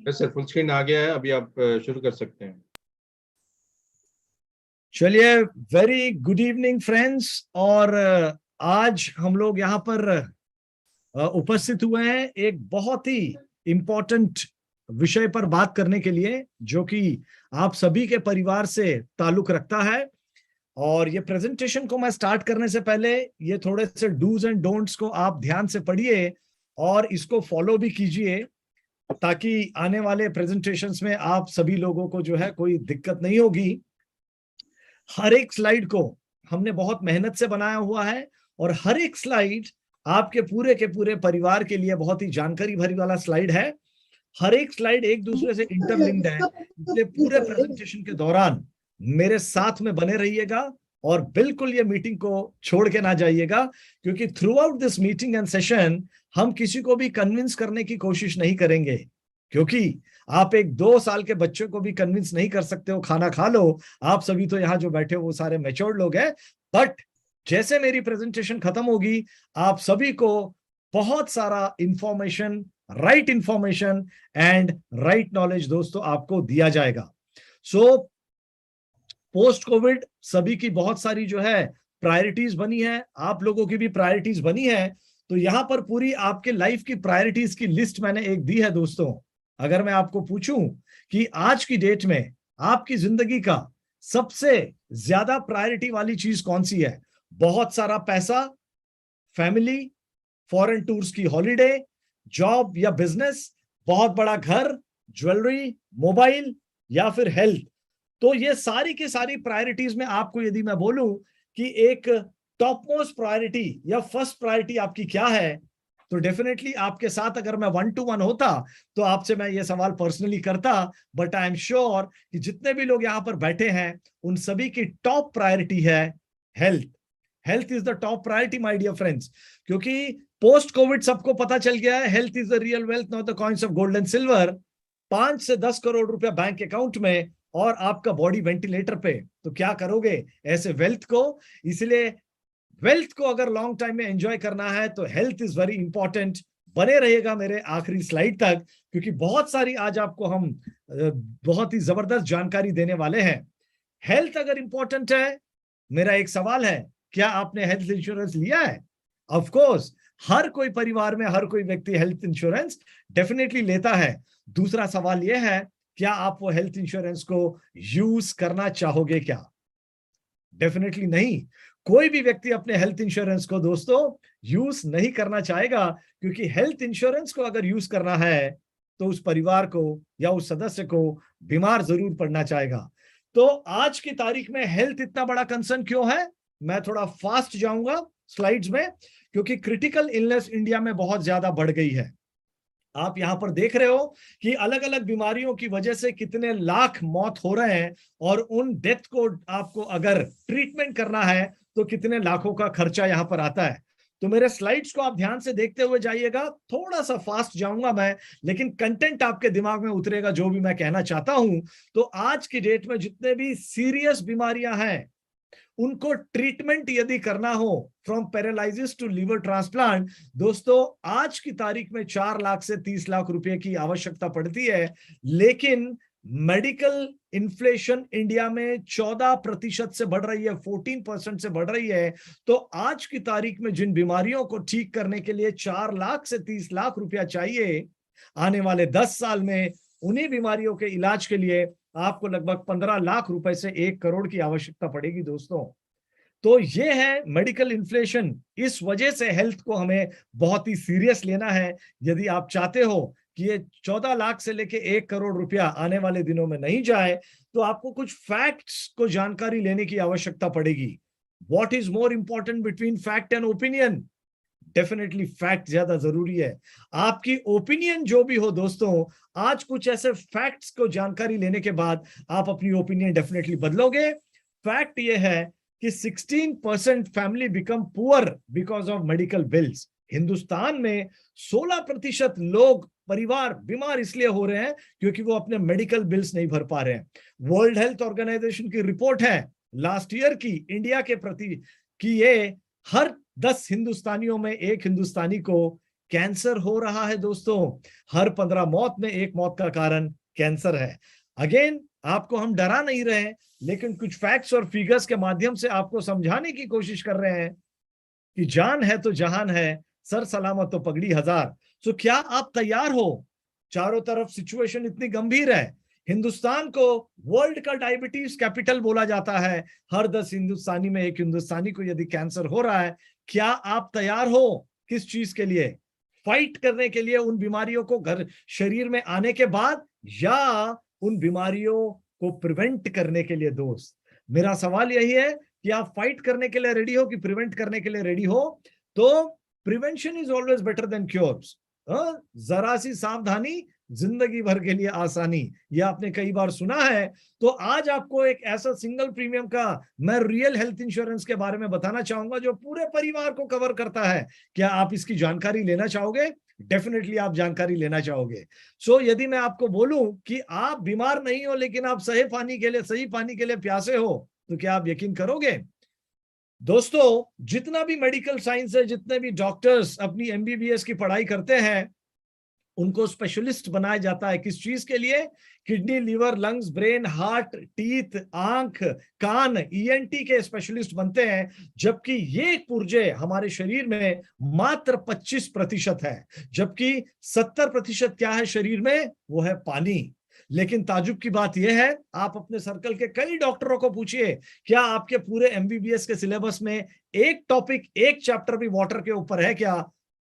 Sir full screen आ गया है, अभी आप शुरू कर सकते हैं। चलिए, वेरी गुड इवनिंग फ्रेंड्स। और आज हम लोग यहाँ पर उपस्थित हुए हैं एक बहुत ही इम्पोर्टेंट विषय पर बात करने के लिए, जो कि आप सभी के परिवार से ताल्लुक रखता है। और ये प्रेजेंटेशन को मैं स्टार्ट करने से पहले ये थोड़े से डूज एंड डोंट्स को आप ध्यान से पढ़िए और इसको फॉलो भी कीजिए, ताकि आने वाले प्रेजेंटेशंस में आप सभी लोगों को जो है कोई दिक्कत नहीं होगी। हर एक स्लाइड को हमने बहुत मेहनत से बनाया हुआ है और हर एक स्लाइड आपके पूरे के पूरे परिवार के लिए बहुत ही जानकारी भरी वाला स्लाइड है। हर एक स्लाइड एक दूसरे से इंटरलिंक्ड है, इसलिए पूरे प्रेजेंटेशन के दौरान मेरे साथ में बने रहिएगा और बिल्कुल ये मीटिंग को छोड़ के ना जाइएगा, क्योंकि through out this meeting and session हम किसी को भी कन्विंस करने की कोशिश नहीं करेंगे, क्योंकि आप एक 2 साल के बच्चे को भी कन्विंस नहीं कर सकते हो खाना खा लो। आप सभी तो यहाँ जो बैठे हो वो सारे मैच्योर्ड लोग हैं, बट जैसे मेरी प्रेजेंटेशन खत्म होगी आप सभी को बहुत सारा information, right information and right knowledge दोस्तों आपको दिया जाएगा। सो पोस्ट कोविड सभी की बहुत सारी जो है प्रायोरिटीज बनी है, आप लोगों की भी प्रायोरिटीज बनी है। तो यहां पर पूरी आपके लाइफ की प्रायोरिटीज की लिस्ट मैंने एक दी है दोस्तों। अगर मैं आपको पूछूं कि आज की डेट में आपकी जिंदगी का सबसे ज्यादा प्रायोरिटी वाली चीज कौन सी है? बहुत सारा पैसा, फैमिली, फॉरेन टूर्स की हॉलिडे, जॉब या बिजनेस, बहुत बड़ा घर, ज्वेलरी, मोबाइल या फिर हेल्थ? तो ये सारी की सारी प्रायोरिटीज में आपको यदि मैं बोलूं कि एक टॉप मोस्ट प्रायोरिटी या फर्स्ट प्रायोरिटी आपकी क्या है, तो डेफिनेटली आपके साथ अगर मैं 1-to-1 होता तो आपसे मैं ये सवाल पर्सनली करता। बट आई एम श्योर कि जितने भी लोग यहाँ पर बैठे हैं उन सभी की टॉप प्रायोरिटी है health. Health is the top priority my dear friends, क्योंकि पोस्ट कोविड सबको पता चल गया है health is the real wealth, not the coins of gold and silver. 5 से 10 करोड़ रुपया बैंक अकाउंट में और आपका बॉडी वेंटिलेटर पे, तो क्या करोगे ऐसे वेल्थ को? इसलिए वेल्थ को अगर लॉन्ग टाइम में एंजॉय करना है तो हेल्थ इज वेरी इंपॉर्टेंट। बने रहिएगा मेरे आखिरी स्लाइड तक, क्योंकि बहुत सारी आज आपको हम बहुत ही जबरदस्त जानकारी देने वाले हैं। हेल्थ अगर इंपॉर्टेंट है, मेरा एक सवाल है, क्या आपने हेल्थ इंश्योरेंस लिया है? ऑफ कोर्स हर कोई परिवार में हर कोई व्यक्ति हेल्थ इंश्योरेंस डेफिनेटली लेता है। दूसरा सवाल यह है, क्या आप वो हेल्थ इंश्योरेंस को यूज करना चाहोगे क्या? डेफिनेटली नहीं। कोई भी व्यक्ति अपने हेल्थ इंश्योरेंस को दोस्तों यूज नहीं करना चाहेगा, क्योंकि हेल्थ इंश्योरेंस को अगर यूज करना है तो उस परिवार को या उस सदस्य को बीमार जरूर पड़ना चाहेगा। तो आज की तारीख में हेल्थ इतना बड़ा कंसर्न क्यों है? मैं थोड़ा फास्ट जाऊंगा स्लाइड्स में, क्योंकि क्रिटिकल इलनेस इंडिया में बहुत ज्यादा बढ़ गई है। आप यहां पर देख रहे हो कि अलग अलग बीमारियों की वजह से कितने लाख मौत हो रहे हैं, और उन डेथ को आपको अगर ट्रीटमेंट करना है तो कितने लाखों का खर्चा यहां पर आता है। तो मेरे स्लाइड्स को आप ध्यान से देखते हुए जाइएगा। थोड़ा सा फास्ट जाऊंगा मैं, लेकिन कंटेंट आपके दिमाग में उतरेगा जो भी मैं कहना चाहता हूं। तो आज की डेट में जितने भी सीरियस बीमारियां हैं उनको ट्रीटमेंट यदि करना हो, from paralysis to liver transplant, दोस्तों आज की तारीख में 4 लाख से 30 लाख रुपए की आवश्यकता पड़ती है। लेकिन मेडिकल इन्फ्लेशन इंडिया में 14% से बढ़ रही है, 14% से बढ़ रही है। तो आज की तारीख में जिन बीमारियों को ठीक करने के लिए 4 लाख से 30 लाख रुपया चाहिए, आने वाले 10 साल में उन्हीं बीमारियों के इलाज के लिए आपको लगभग 15 लाख रुपए से 1 करोड़ की आवश्यकता पड़ेगी दोस्तों। तो ये है मेडिकल इन्फ्लेशन। इस वजह से हेल्थ को हमें बहुत ही सीरियस लेना है। यदि आप चाहते हो कि ये 14 लाख से लेके 1 करोड़ रुपया आने वाले दिनों में नहीं जाए, तो आपको कुछ फैक्ट्स को जानकारी लेने की आवश्यकता पड़ेगी। What is more important between fact and opinion? Definitely fact ज्यादा जरूरी है। आपकी ओपिनियन जो भी हो दोस्तों, आज कुछ ऐसे फैक्ट्स को जानकारी लेने के बाद आप अपनी ओपिनियन डेफिनेटली बदलोगे। फैक्ट ये है कि 16% family become poor because of medical bills. Hindustan में 16% लोग, परिवार बीमार इसलिए हो रहे हैं क्योंकि वो अपने मेडिकल बिल्स नहीं भर पा रहे हैं। वर्ल्ड हेल्थ ऑर्गेनाइजेशन की रिपोर्ट है लास्ट ईयर की इंडिया के प्रति कि ये हर 10 हिंदुस्तानियों में एक हिंदुस्तानी को कैंसर हो रहा है दोस्तों। हर 15 मौत में एक मौत का कारण कैंसर है। अगेन, आपको हम डरा नहीं रहे, लेकिन कुछ फैक्ट्स और फिगर्स के माध्यम से आपको समझाने की कोशिश कर रहे हैं कि जान है तो जहान है, सर सलामत तो पगड़ी हजार। तो क्या आप तैयार हो? चारों तरफ सिचुएशन इतनी गंभीर है। हिंदुस्तान को वर्ल्ड का डायबिटीज कैपिटल बोला जाता है। हर 10 हिंदुस्तानी में एक हिंदुस्तानी को यदि कैंसर हो रहा है, क्या आप तैयार हो? किस चीज के लिए? फाइट करने के लिए उन बीमारियों को घर शरीर में आने के बाद, या उन बीमारियों को प्रिवेंट करने के लिए? दोस्त, मेरा सवाल यही है कि आप फाइट करने के लिए रेडी हो कि प्रिवेंट करने के लिए रेडी हो? तो prevention is always better than cures. जरा सी सावधानी, जिंदगी भर के लिए आसानी, ये आपने कई बार सुना है। तो आज आपको एक ऐसा सिंगल प्रीमियम का मैं रियल हेल्थ इंश्योरेंस के बारे में बताना चाहूंगा जो पूरे परिवार को कवर करता है। क्या आप इसकी जानकारी लेना चाहोगे? डेफिनेटली आप जानकारी लेना चाहोगे। सो यदि मैं आपको बोलूं कि आप बीमार नहीं हो लेकिन आप सही पानी के लिए प्यासे हो, तो क्या आप यकीन करोगे? दोस्तों, जितना भी मेडिकल साइंस है, जितने भी डॉक्टर्स अपनी एमबीबीएस की पढ़ाई करते हैं, उनको स्पेशलिस्ट बनाया जाता है। किस चीज के लिए? Kidney, liver, lungs, brain, heart, teeth, आंख, कान, ईएनटी के स्पेशलिस्ट बनते हैं। जबकि ये पुर्जे हमारे शरीर में मात्र 25% है, जबकि 70% क्या है शरीर में? वो है पानी। लेकिन ताजुब की बात यह है, आप अपने सर्कल के कई डॉक्टरों को पूछिए, क्या आपके पूरे एमबीबीएस के सिलेबस में एक टॉपिक, एक चैप्टर भी वाटर के ऊपर है क्या?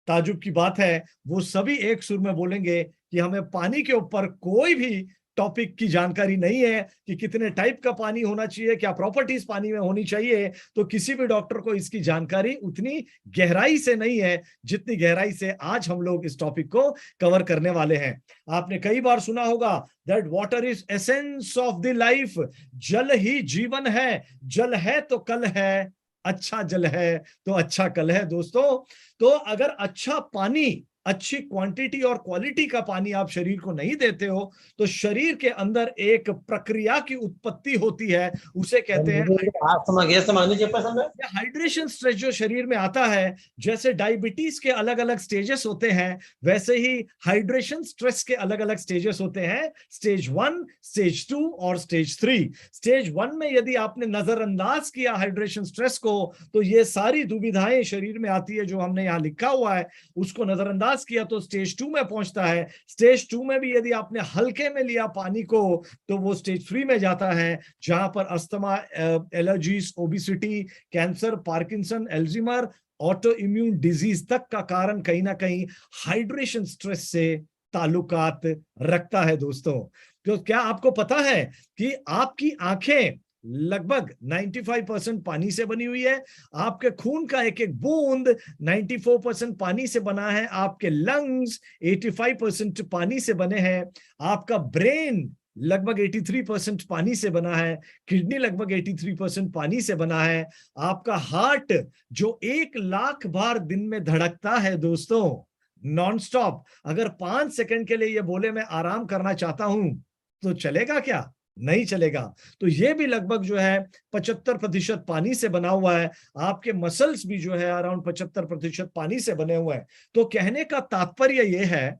ताजुब की बात है, वो सभी एक सुर में बोलेंगे कि हमें पानी के ऊपर कोई भी टॉपिक की जानकारी नहीं है, कि कितने टाइप का पानी होना चाहिए, क्या प्रॉपर्टीज पानी में होनी चाहिए। तो किसी भी डॉक्टर को इसकी जानकारी उतनी गहराई से नहीं है जितनी गहराई से आज हम लोग इस टॉपिक को कवर करने वाले हैं। आपने कई बार सुना होगा that water is essence of the life. जल ही जीवन है, जल है तो कल है, अच्छा जल है तो अच्छा कल है। दोस्तों, तो अगर अच्छा पानी, अच्छी क्वांटिटी और क्वालिटी का पानी आप शरीर को नहीं देते हो, तो शरीर के अंदर एक प्रक्रिया की उत्पत्ति होती है, उसे कहते हैं हाइड्रेशन स्ट्रेस। जो शरीर में आता है, जैसे डायबिटीज के अलग अलग स्टेजेस होते हैं, वैसे ही हाइड्रेशन स्ट्रेस के अलग अलग स्टेजेस होते हैं। स्टेज 1, स्टेज 2 और स्टेज 3। स्टेज 1 में यदि आपने नजरअंदाज किया हाइड्रेशन स्ट्रेस को, तो ये सारी दुविधाएं शरीर में आती है जो हमने यहाँ लिखा हुआ है, उसको नजरअंदाज किया तो स्टेज 2 में पहुंचता है। स्टेज 2 में भी यदि आपने हल्के में लिया पानी को, तो वो स्टेज 3 में जाता है, जहां पर asthma, allergies, obesity, cancer, Parkinson, Alzheimer, auto immune disease तक का कारण कहीं ना कहीं हाइड्रेशन स्ट्रेस से ताल्लुकात रखता है। दोस्तों, तो क्या आपको पता है कि आपकी आंखें लगभग 95% पानी से बनी हुई है? आपके खून का एक एक बूंद 94% पानी से बना है। आपके लंग्स 85% पानी से बने हैं। आपका ब्रेन लगभग 83% पानी से बना है। किडनी लगभग 83% पानी से बना है। आपका हार्ट जो 1 लाख बार दिन में धड़कता है दोस्तों, नॉन स्टॉप, अगर 5 सेकंड के लिए ये बोले मैं आराम करना चाहता हूं, तो चलेगा क्या? नहीं चलेगा। तो ये भी लगभग जो है 75% पानी से बना हुआ है। आपके मसल्स भी जो है अराउंड 75% पानी से बने हुए हैं। तो कहने का तात्पर्य यह है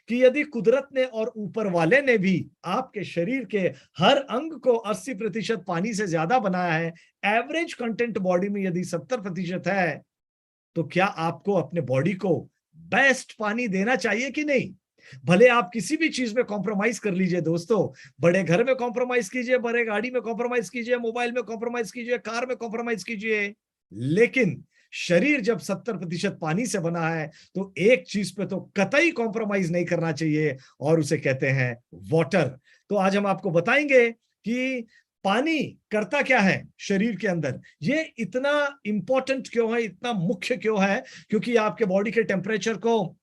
कि यदि कुदरत ने और ऊपर वाले ने भी आपके शरीर के हर अंग को 80% पानी से ज्यादा बनाया है, एवरेज कंटेंट बॉडी में यदि 70% है, तो क्या आपको अपने बॉडी को बेस्ट पानी देना चाहिए कि नहीं? भले आप किसी भी चीज में कॉम्प्रोमाइज कर लीजिए दोस्तों, बड़े घर में कॉम्प्रोमाइज कीजिए, बड़े गाड़ी में कॉम्प्रोमाइज कीजिए, मोबाइल में कॉम्प्रोमाइज कीजिए, कार में कॉम्प्रोमाइज कीजिए, लेकिन शरीर जब 70% पानी से बना है, तो एक चीज पे तो कतई कॉम्प्रोमाइज नहीं करना चाहिए, और उसे कहते हैं वाटर। तो आज हम आपको बताएंगे कि पानी करता क्या है शरीर के अंदर, ये इतना इंपॉर्टेंट क्यों है, इतना मुख्य क्यों है? क्योंकि आपके बॉडी के टेम्परेचर को,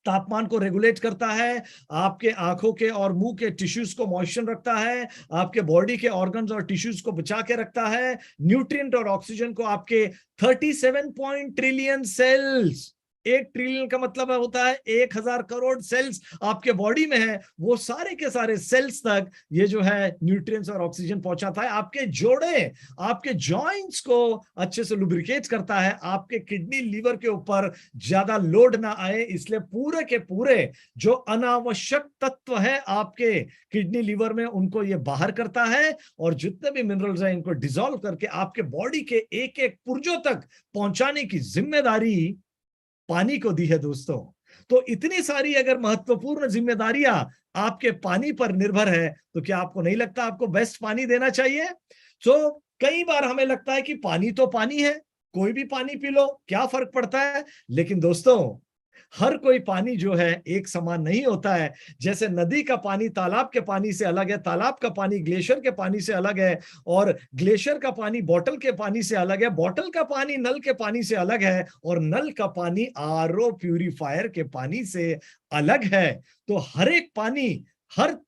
तापमान को रेगुलेट करता है, आपके आंखों के और मुंह के टिश्यूज को मॉइस्चर रखता है, आपके बॉडी के ऑर्गन्स और टिश्यूज को बचा के रखता है, न्यूट्रिएंट और ऑक्सीजन को आपके 37 ट्रिलियन सेल्स 1 ट्रिलियन का मतलब होता है 1000 करोड़ सेल्स आपके बॉडी में है, वो सारे के सारे सेल्स तक ये जो है न्यूट्रिएंट्स और ऑक्सीजन पहुंचाता है। आपके जोड़े, आपके जॉइंट्स को अच्छे से लुब्रिकेट करता है, आपके किडनी लीवर के ऊपर ज्यादा लोड ना आए, इसलिए पूरे के पूरे जो अनावश्यक तत्व है आपके किडनी लीवर में उनको ये बाहर करता है, और जितने भी मिनरल्स हैं इनको डिसॉल्व करके आपके बॉडी के एक एक पुर्जों तक पहुंचाने की जिम्मेदारी पानी को दी है दोस्तों। तो इतनी सारी अगर महत्वपूर्ण जिम्मेदारियां आपके पानी पर निर्भर है, तो क्या आपको नहीं लगता आपको बेस्ट पानी देना चाहिए? तो कई बार हमें लगता है कि पानी तो पानी है, कोई भी पानी पी लो, क्या फर्क पड़ता है? लेकिन दोस्तों, हर कोई पानी जो है एक समान नहीं होता है। जैसे नदी का पानी तालाब के पानी से अलग है, तालाब का पानी ग्लेशियर के पानी से अलग है, और ग्लेशियर का पानी बॉटल के पानी से अलग है, बॉटल का पानी नल के पानी से अलग है, और नल का पानी आरओ प्यूरिफायर के पानी से अलग है। तो हर एक पानी हर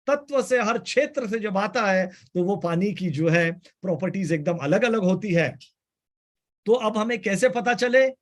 तत्व से, हर क्षेत्र से जब आता है तो वो पानी की जो है प्रॉपर्टीज एकदम अलग अलग होती है। तो अब हमें कैसे पता चले?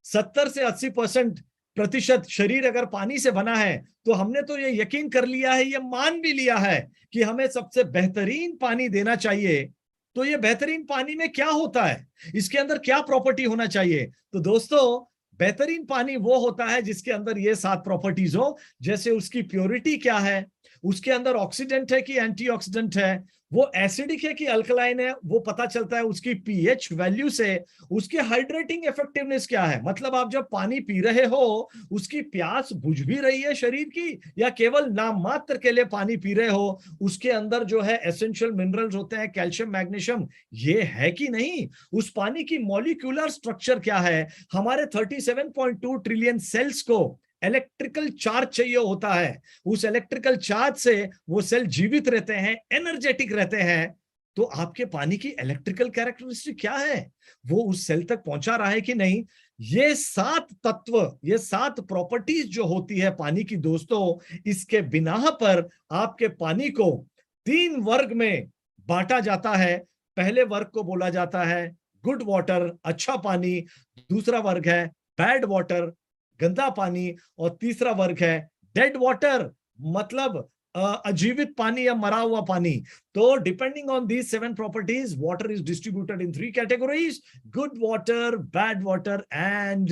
70 से 80% शरीर अगर पानी से बना है, तो हमने तो ये यकीन कर लिया है, ये मान भी लिया है कि हमें सबसे बेहतरीन पानी देना चाहिए। तो ये बेहतरीन पानी में क्या होता है, इसके अंदर क्या प्रॉपर्टी होना चाहिए? तो दोस्तों, बेहतरीन पानी वो होता है जिसके अंदर ये 7 प्रॉपर्टीज हो। जैसे उसकी प्योरिटी क्या है, उसके अंदर ऑक्सीडेंट है कि एंटीऑक्सीडेंट है, वो एसिडिक है कि अल्कलाइन है, वो पता चलता है उसकी पीएच वैल्यू से। उसकी हाइड्रेटिंग इफेक्टिवनेस क्या है, मतलब आप जब पानी पी रहे हो उसकी प्यास बुझ भी रही है शरीर की, या केवल नाम मात्र के लिए पानी पी रहे हो, उसके अंदर जो है एसेंशियल मिनरल्स होते हैं, कैल्शियम, मैग्नीशियम, ये है कि नहीं, उस पानी की मॉलिक्यूलर स्ट्रक्चर क्या है। हमारे 37.2 ट्रिलियन सेल्स को इलेक्ट्रिकल चार्ज चाहिए होता है, उस इलेक्ट्रिकल चार्ज से वो सेल जीवित रहते हैं, एनर्जेटिक रहते हैं। तो आपके पानी की इलेक्ट्रिकल कैरेक्टरिस्टिक क्या है, वो उस सेल तक पहुंचा रहा है कि नहीं? ये 7 तत्व, ये 7 प्रॉपर्टीज जो होती है पानी की दोस्तों, इसके बिना पर आपके पानी को 3 वर्ग में बांटा जाता है। पहले वर्ग को बोला जाता है गुड वाटर, अच्छा पानी, दूसरा वर्ग है बैड वाटर, गंदा पानी, और तीसरा वर्ग है डेड वाटर, मतलब अजीवित पानी या मरा हुआ पानी। तो depending on these 7 properties, water is distributed in 3 categories: good water, bad water and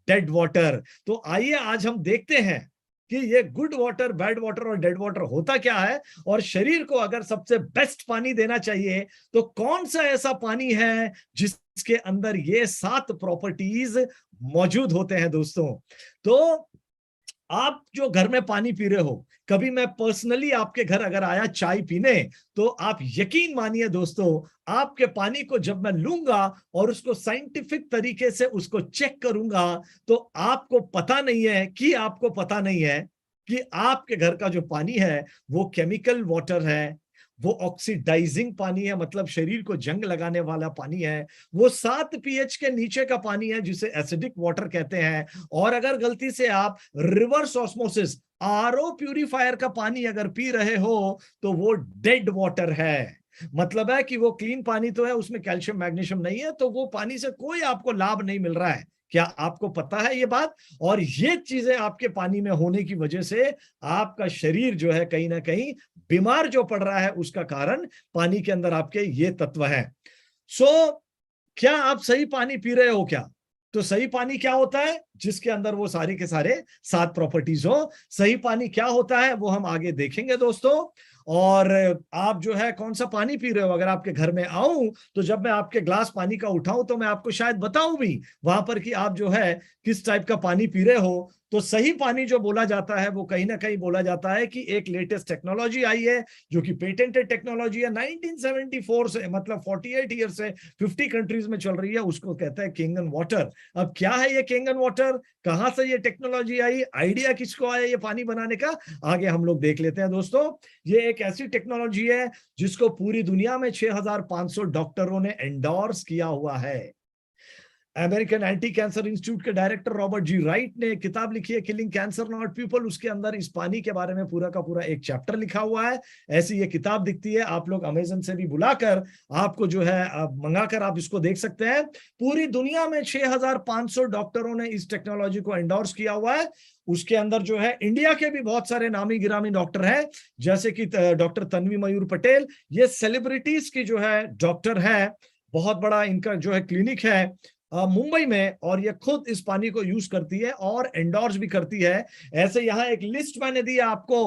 dead water. तो आइए आज हम देखते हैं कि ये गुड वाटर, बैड वाटर और डेड वाटर होता क्या है, और शरीर को अगर सबसे बेस्ट पानी देना चाहिए तो कौन सा ऐसा पानी है जिसके अंदर ये 7 प्रॉपर्टीज मौजूद होते हैं दोस्तों। तो आप जो घर में पानी पी रहे हो, कभी मैं पर्सनली आपके घर अगर आया चाय पीने, तो आप यकीन मानिए दोस्तों, आपके पानी को जब मैं लूंगा और उसको साइंटिफिक तरीके से उसको चेक करूंगा, तो आपको पता नहीं है कि आपके घर का जो पानी है वो केमिकल वाटर है, वो ऑक्सीडाइजिंग पानी है, मतलब शरीर को जंग लगाने वाला पानी है, वो 7 पीएच के नीचे का पानी है जिसे एसिडिक वाटर कहते हैं। और अगर गलती से आप रिवर्स ऑस्मोसिस, आरओ प्यूरिफायर का पानी अगर पी रहे हो, तो वो डेड वाटर है। मतलब है कि वो क्लीन पानी तो है, उसमें कैल्शियम, मैग्नीशियम नहीं है, तो वो पानी से कोई आपको लाभ नहीं मिल रहा है। क्या आपको पता है ये बात? और ये चीजें आपके पानी में होने की वजह से आपका शरीर जो है कहीं ना कहीं बीमार जो पड़ रहा है, उसका कारण पानी के अंदर आपके ये तत्व हैं। क्या आप सही पानी पी रहे हो क्या? तो सही पानी क्या होता है? जिसके अंदर वो सारी के सारे 7 प्रॉपर्टीज हो। सही पानी क्या होता है वो हम आगे देखेंगे दोस्तों। और आप जो है कौन सा पानी पी रहे हो, अगर आपके घर में आऊं तो जब मैं आपके ग्लास पानी का उठाऊं तो मैं आपको शायद बताऊं भी वहां पर कि आप जो है किस टाइप का पानी पी रहे हो। तो सही पानी जो बोला जाता है वो कहीं ना कहीं बोला जाता है कि एक लेटेस्ट टेक्नोलॉजी आई है जो कि पेटेंटेड टेक्नोलॉजी है, 1974 से, मतलब 48 ईयर से 50 कंट्रीज में चल रही है, उसको कहता है किंगन वाटर। अब क्या है ये किंगन वाटर, कहां से ये टेक्नोलॉजी आई, आइडिया किसको आया ये पानी बनाने का, आगे हम लोग देख लेते हैं दोस्तों। ये एक ऐसी टेक्नोलॉजी है जिसको पूरी दुनिया में 6500 डॉक्टरों ने एंडोर्स किया हुआ है। अमेरिकन एंटी कैंसर इंस्टीट्यूट के डायरेक्टर रॉबर्ट जी राइट ने किताब लिखी है किलिंग कैंसर नॉट पीपल, उसके अंदर इस पानी के बारे में पूरा का पूरा एक चैप्टर लिखा हुआ है। ऐसी ये किताब दिखती है, आप लोग अमेजन से भी बुलाकर आपको जो है मंगाकर आप इसको देख सकते हैं। पूरी दुनिया में 6500 डॉक्टरों ने इस टेक्नोलॉजी को एंडोर्स किया हुआ है। उसके अंदर जो है इंडिया के भी बहुत सारे नामी गिरामी डॉक्टर हैं, जैसे कि डॉक्टर तन्वी मयूर पटेल, ये सेलिब्रिटीज की जो है डॉक्टर है, बहुत बड़ा इनका जो है क्लिनिक है मुंबई में, और ये खुद इस पानी को यूज करती है और एंडोर्स भी करती है। ऐसे यहाँ एक लिस्ट मैंने दी है आपको।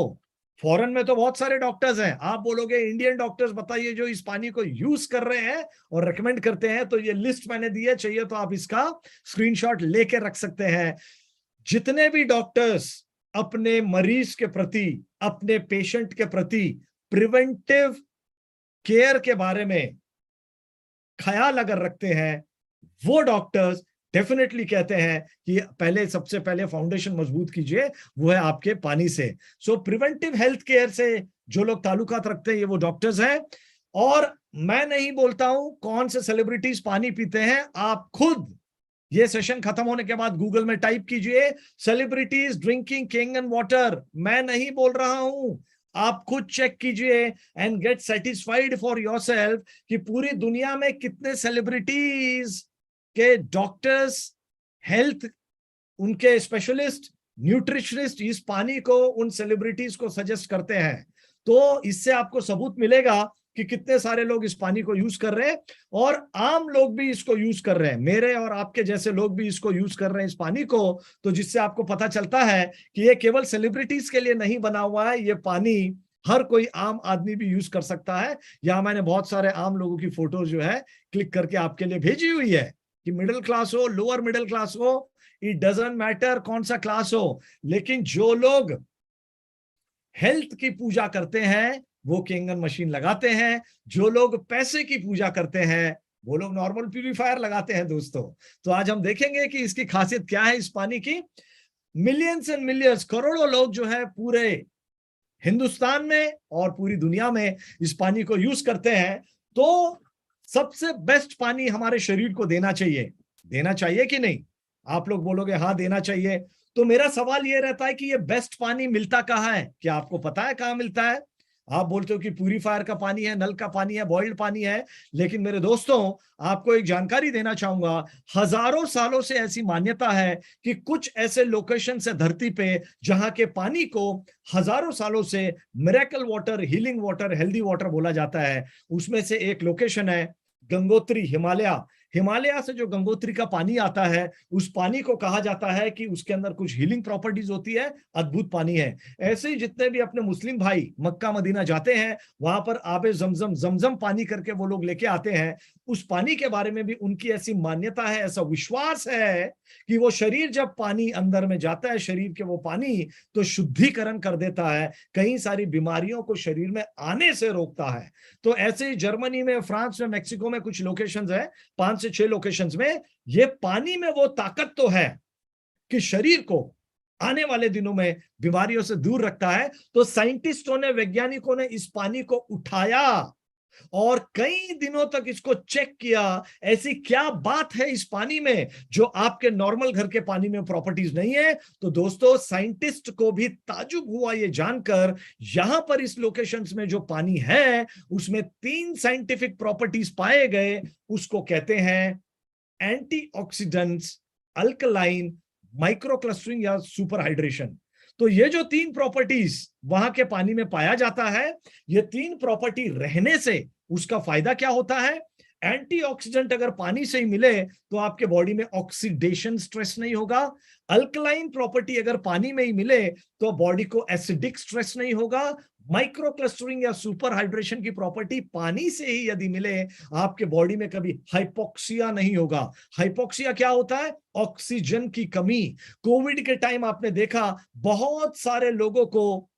फॉरेन में तो बहुत सारे डॉक्टर्स हैं, आप बोलोगे इंडियन डॉक्टर्स बताइए जो इस पानी को यूज कर रहे हैं और रेकमेंड करते हैं, तो ये लिस्ट मैंने दी है, चाहिए तो आप इसका स्क्रीनशॉट लेके रख सकते हैं। जितने भी डॉक्टर्स अपने मरीज के प्रति, अपने पेशेंट के प्रति प्रिवेंटिव केयर के बारे में ख्याल अगर रखते हैं, वो डॉक्टर्स डेफिनेटली कहते हैं कि पहले सबसे पहले फाउंडेशन मजबूत कीजिए, वो है आपके पानी से। सो प्रिवेंटिव हेल्थ केयर से जो लोग ताल्लुकात रखते हैं, ये वो डॉक्टर्स हैं। और मैं नहीं बोलता हूं कौन से सेलिब्रिटीज पानी पीते हैं, आप खुद ये सेशन खत्म होने के बाद गूगल में टाइप कीजिए सेलिब्रिटीज ड्रिंकिंग केंगन वाटर। मैं नहीं बोल रहा हूं, आप खुद चेक कीजिए and gate satisfied for yourself कि पूरी दुनिया में कितने सेलिब्रिटीज के डॉक्टर्स, हेल्थ उनके स्पेशलिस्ट, न्यूट्रिशनिस्ट इस पानी को उन सेलिब्रिटीज को सजेस्ट करते हैं। तो इससे आपको सबूत मिलेगा कि कितने सारे लोग इस पानी को यूज कर रहे हैं, और आम लोग भी इसको यूज कर रहे हैं, मेरे और आपके जैसे लोग भी इसको यूज कर रहे हैं इस पानी को। तो जिससे आपको पता चलता है कि ये केवल सेलिब्रिटीज के लिए नहीं बना हुआ है, ये पानी हर कोई आम आदमी भी यूज कर सकता है। यहां मैंने बहुत सारे आम लोगों की फोटो जो है क्लिक करके आपके लिए भेजी हुई है, कि मिडिल क्लास हो, लोअर मिडिल क्लास हो, इट डजंट मैटर कौन सा क्लास हो, लेकिन जो लोग हेल्थ की पूजा करते हैं वो केंगन मशीन लगाते हैं। जो लोग पैसे की पूजा करते हैं वो लोग नॉर्मल प्यूरिफायर लगाते हैं दोस्तों। तो आज हम देखेंगे कि इसकी खासियत क्या है इस पानी की। मिलियंस एंड मिलियंस, करोड़ों लोग जो है पूरे हिंदुस्तान में और पूरी दुनिया में इस पानी को यूज करते हैं। तो सबसे बेस्ट पानी हमारे शरीर को देना चाहिए कि नहीं? आप लोग बोलोगे हाँ देना चाहिए। तो मेरा सवाल ये रहता है कि ये बेस्ट पानी मिलता कहाँ है? क्या आपको पता है कहाँ मिलता है? आप बोलते हो कि प्यूरीफायर का पानी है, नल का पानी है, बॉइल्ड पानी है, लेकिन मेरे दोस्तों आपको एक जानकारी देना चाहूंगा, हजारों सालों से ऐसी मान्यता है कि कुछ ऐसे लोकेशन है धरती पे जहां के पानी को हजारों सालों से miracle water, healing water, healthy water बोला जाता है। उसमें से एक लोकेशन है गंगोत्री, हिमालय से जो गंगोत्री का पानी आता है, उस पानी को कहा जाता है कि उसके अंदर कुछ हीलिंग प्रॉपर्टीज होती है, अद्भुत पानी है। ऐसे ही जितने भी अपने मुस्लिम भाई मक्का मदीना जाते हैं, वहां पर आबे जमजम पानी करके वो लोग लेके आते हैं। उस पानी के बारे में भी उनकी ऐसी मान्यता है, ऐसा विश्वास है कि वो शरीर जब पानी अंदर में जाता है, शरीर के वो पानी तो शुद्धिकरण कर देता है, कई सारी बीमारियों को शरीर में आने से रोकता है। तो ऐसे ही जर्मनी में, फ्रांस में, मेक्सिको में कुछ लोकेशंस है, 5 से 6 लोकेशंस में ये पानी में वो ताकत तो है कि शरीर को आने वाले दिनों में बीमारियों से दूर रखता है। तो साइंटिस्टों ने, वैज्ञानिकों ने इस पानी को उठाया और कई दिनों तक इसको चेक किया, ऐसी क्या बात है इस पानी में जो आपके नॉर्मल घर के पानी में प्रॉपर्टीज नहीं है। तो दोस्तों साइंटिस्ट को भी ताजुब हुआ ये जानकर, यहां पर इस लोकेशंस में जो पानी है उसमें 3 साइंटिफिक प्रॉपर्टीज पाए गए। उसको कहते हैं एंटीऑक्सीडेंट्स, अल्कलाइन, माइक्रो क्लस्टरिंग या सुपर हाइड्रेशन। तो ये जो 3 प्रॉपर्टीज वहां के पानी में पाया जाता है, ये 3 प्रॉपर्टी रहने से उसका फायदा क्या होता है? एंटीऑक्सीडेंट अगर पानी से ही मिले तो आपके बॉडी में ऑक्सीडेशन स्ट्रेस नहीं होगा। अल्कलाइन प्रॉपर्टी अगर पानी में ही मिले तो बॉडी को एसिडिक स्ट्रेस नहीं होगा। माइक्रो क्लस्टरिंग या सुपर हाइड्रेशन की प्रॉपर्टी पानी से ही यदि मिले, आपके बॉडी में कभी हाइपोक्सिया नहीं होगा। हाइपोक्सिया क्या होता है? ऑक्सीजन की कमी। कोविड के टाइम आपने देखा बहुत सारे लोगों को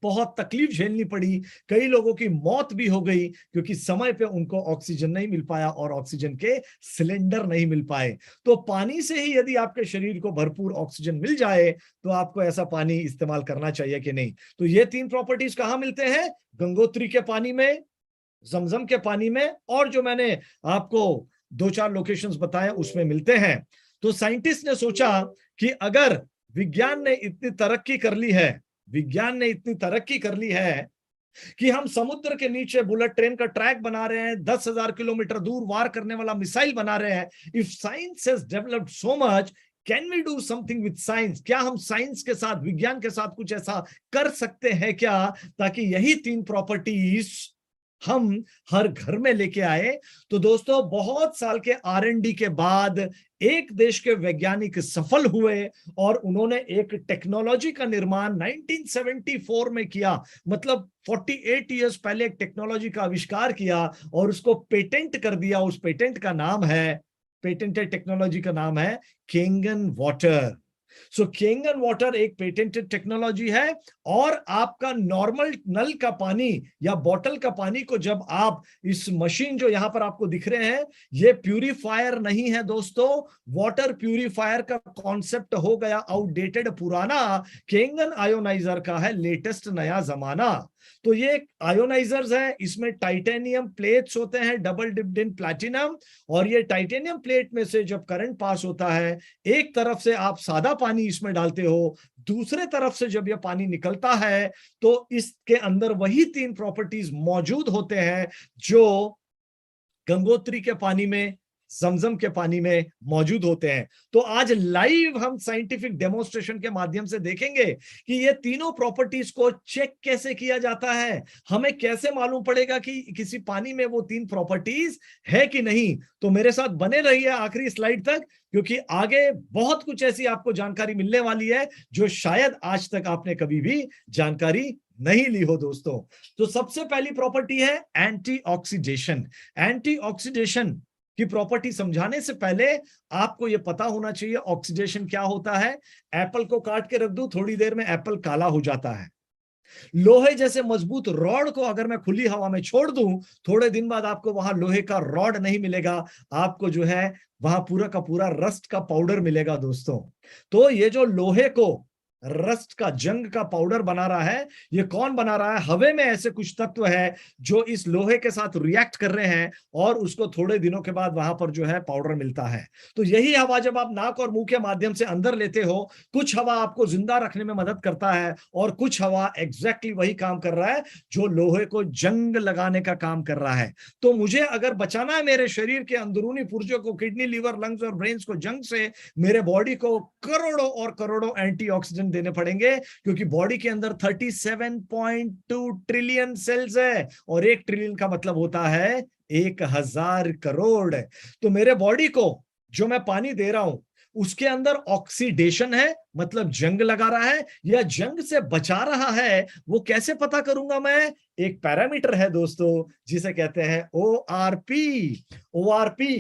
बहुत तकलीफ झेलनी पड़ी, कई लोगों की मौत भी हो गई क्योंकि समय पे उनको ऑक्सीजन नहीं मिल पाया और ऑक्सीजन के सिलेंडर नहीं मिल पाए। तो पानी से ही यदि आपके शरीर को भरपूर ऑक्सीजन मिल जाए तो आपको ऐसा पानी इस्तेमाल करना चाहिए कि नहीं? तो ये 3 प्रॉपर्टीज कहां मिलते हैं? गंगोत्री के पानी में, जमजम के पानी में, और जो मैंने आपको 2-4 लोकेशंस बताए उसमें मिलते हैं। तो साइंटिस्ट ने सोचा कि अगर विज्ञान ने इतनी तरक्की कर ली है, विज्ञान ने इतनी तरक्की कर ली है कि हम समुद्र के नीचे बुलेट ट्रेन का ट्रैक बना रहे हैं, 10,000 किलोमीटर दूर वार करने वाला मिसाइल बना रहे हैं। If science has developed so much, can we do something with science? क्या हम साइंस के साथ, विज्ञान के साथ कुछ ऐसा कर सकते हैं क्या, ताकि यही 3 प्रॉपर्टीज हम हर घर में लेके आए? तो दोस्तों, बहुत साल के R&D के बाद एक देश के वैज्ञानिक सफल हुए और उन्होंने एक टेक्नोलॉजी का निर्माण 1974 में किया। मतलब 48 इयर्स पहले एक टेक्नोलॉजी का आविष्कार किया और उसको पेटेंट कर दिया। उस पेटेंट का नाम है, पेटेंटेड टेक्नोलॉजी का नाम है केंगन वाटर। सो केंगन वाटर एक पेटेंटेड टेक्नोलॉजी है। और आपका नॉर्मल नल का पानी या बोतल का पानी को जब आप इस मशीन जो यहां पर आपको दिख रहे हैं, ये प्यूरिफायर नहीं है दोस्तों। वाटर प्यूरिफायर का कॉन्सेप्ट हो गया आउटडेटेड, पुराना। केंगन आयोनाइजर का है लेटेस्ट, नया जमाना। तो ये आयोनाइजर्स है, इसमें टाइटेनियम प्लेट्स होते हैं डबल डिप्ड इन प्लैटिनम। और ये टाइटेनियम प्लेट में से जब करंट पास होता है, एक तरफ से आप सादा पानी इसमें डालते हो, दूसरे तरफ से जब यह पानी निकलता है तो इसके अंदर वही 3 प्रॉपर्टीज मौजूद होते हैं जो गंगोत्री के पानी में, जमजम के पानी में मौजूद होते हैं। तो आज लाइव हम साइंटिफिक डेमोन्स्ट्रेशन के माध्यम से देखेंगे कि ये तीनों प्रॉपर्टीज को चेक कैसे किया जाता है। हमें कैसे मालूम पड़ेगा कि किसी पानी में वो 3 प्रॉपर्टीज है कि नहीं। तो मेरे साथ बने रहिए आखिरी स्लाइड तक, क्योंकि आगे बहुत कुछ ऐसी आपको जानकारी मिलने वाली है जो शायद आज तक आपने कभी भी जानकारी नहीं ली हो दोस्तों। तो सबसे पहली प्रॉपर्टी है एंटीऑक्सीडेशन। एंटीऑक्सीडेशन की प्रॉपर्टी समझाने से पहले आपको यह पता होना चाहिए ऑक्सीडेशन क्या होता है। एप्पल को काट के रख दूं, थोड़ी देर में एप्पल काला हो जाता है। लोहे जैसे मजबूत रॉड को अगर मैं खुली हवा में छोड़ दूं, थोड़े दिन बाद आपको वहां लोहे का रॉड नहीं मिलेगा, आपको जो है वहां पूरा का पूरा रस्ट का पाउडर मिलेगा दोस्तों। तो ये जो लोहे को रस्ट का, जंग का पाउडर बना रहा है, ये कौन बना रहा है? हवा में ऐसे कुछ तत्व है जो इस लोहे के साथ रिएक्ट कर रहे हैं और उसको थोड़े दिनों के बाद वहां पर जो है पाउडर मिलता है। तो यही हवा जब आप नाक और मुंह के माध्यम से अंदर लेते हो, कुछ हवा आपको जिंदा रखने में मदद करता है और कुछ हवा एग्जैक्टली वही काम कर रहा है जो लोहे को जंग लगाने का काम कर रहा है। तो मुझे अगर बचाना है मेरे शरीर के अंदरूनी पुर्जों को, किडनी, लीवर, लंग्स और ब्रेन्स को जंग से, मेरे बॉडी को करोड़ों और करोड़ों एंटीऑक्सीडेंट देने पड़ेंगे, क्योंकि बॉडी के अंदर 37.2 ट्रिलियन सेल्स है और 1 ट्रिलियन का मतलब होता है 1000 करोड़। तो मेरे बॉडी को जो मैं पानी दे रहा हूं उसके अंदर ऑक्सीडेशन है, मतलब जंग लगा रहा है या जंग से बचा रहा है। वो कैसे पता करूंगा मैं? एक पैरामीटर है दोस्तों जिसे कहते हैं ORP। ORP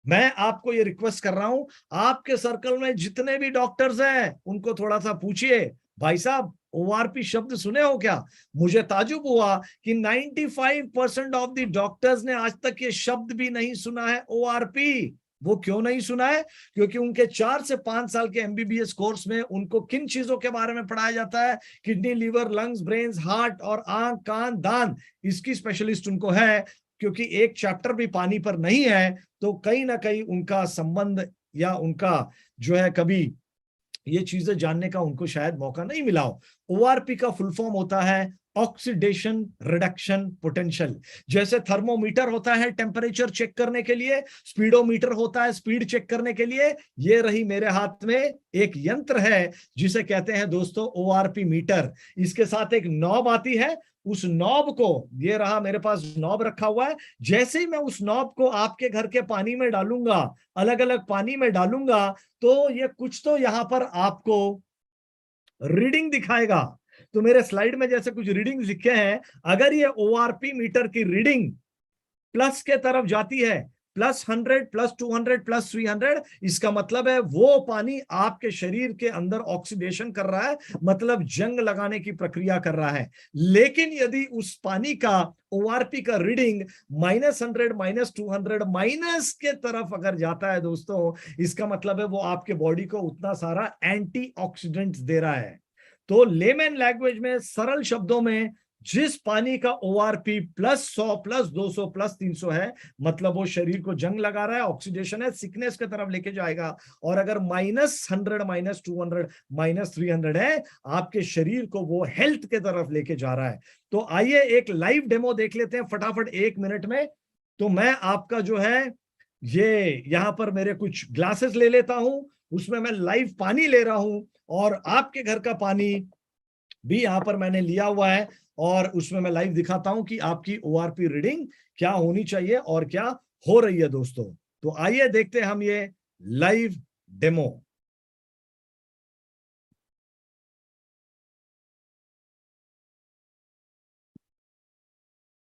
मैं आपको ये रिक्वेस्ट कर रहा हूं, आपके सर्कल में जितने भी डॉक्टर्स हैं उनको थोड़ा सा पूछिए, भाई साहब ORP शब्द सुने हो क्या? मुझे ताजुब हुआ कि 95% ऑफ द डॉक्टर्स ने आज तक ये शब्द भी नहीं सुना है ORP। वो क्यों नहीं सुना है? क्योंकि उनके 4 से 5 साल के MBBS कोर्स में उनको किन चीजों के बारे में पढ़ाया जाता है? Kidney, liver, lungs, brains, heart और आंख, कान, दान, इसकी स्पेशलिस्ट उनको है। क्योंकि एक चैप्टर भी पानी पर नहीं है तो कहीं ना कहीं उनका संबंध या उनका जो है कभी ये चीजें जानने का उनको शायद मौका नहीं मिला हो। ORP का फुल फॉर्म होता है ऑक्सीडेशन रिडक्शन पोटेंशियल। जैसे थर्मोमीटर होता है टेम्परेचर चेक करने के लिए, स्पीडोमीटर होता है स्पीड चेक करने के लिए, ये रही मेरे हाथ में एक यंत्र है जिसे कहते हैं दोस्तों ORP मीटर। इसके साथ एक नॉब आती है, उस नॉब को, ये रहा मेरे पास नॉब रखा हुआ है, जैसे ही मैं उस नॉब को आपके घर के पानी में डालूंगा, अलग अलग पानी में डालूंगा, तो ये कुछ तो यहां पर आपको रीडिंग दिखाएगा। तो मेरे स्लाइड में जैसे कुछ रीडिंग लिखे हैं, अगर ये ORP मीटर की रीडिंग प्लस के तरफ जाती है, +100, +200, +300, इसका मतलब है वो पानी आपके शरीर के अंदर ऑक्सीडेशन कर रहा है, मतलब जंग लगाने की प्रक्रिया कर रहा है। लेकिन यदि उस पानी का ORP का रीडिंग -100, -200, माइनस के तरफ अगर जाता है दोस्तों, इसका मतलब है वो आपके बॉडी को उतना सारा एंटीऑक्सीडेंट्स दे रहा है। तो लेमैन लैंग्वेज में, सरल शब्दों में, जिस पानी का ORP +100 +200 +300 है, मतलब वो शरीर को जंग लगा रहा है, ऑक्सीडेशन है, सिकनेस की तरफ लेके जाएगा। और अगर -100 -200 -300 है, आपके शरीर को वो हेल्थ के तरफ लेके जा रहा है। तो आइए एक लाइव डेमो देख लेते हैं फटाफट 1 मिनट में। तो मैं आपका जो है ये यहां पर मेरे कुछ ग्लासेस ले लेता हूं, उसमें मैं लाइव पानी ले रहा हूं, और आपके घर का पानी भी यहां पर मैंने लिया हुआ है, और उसमें मैं लाइव दिखाता हूं कि आपकी ORP रीडिंग क्या होनी चाहिए और क्या हो रही है दोस्तों। तो आइए देखते हैं हम ये लाइव डेमो।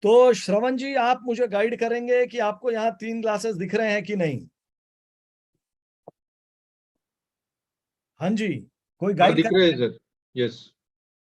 तो श्रवण जी, आप मुझे गाइड करेंगे कि आपको यहाँ 3 ग्लासेस दिख रहे हैं कि नहीं? हाँ जी, कोई हाँ गाइड दिख रहे हैं करेंगे? सर। यस।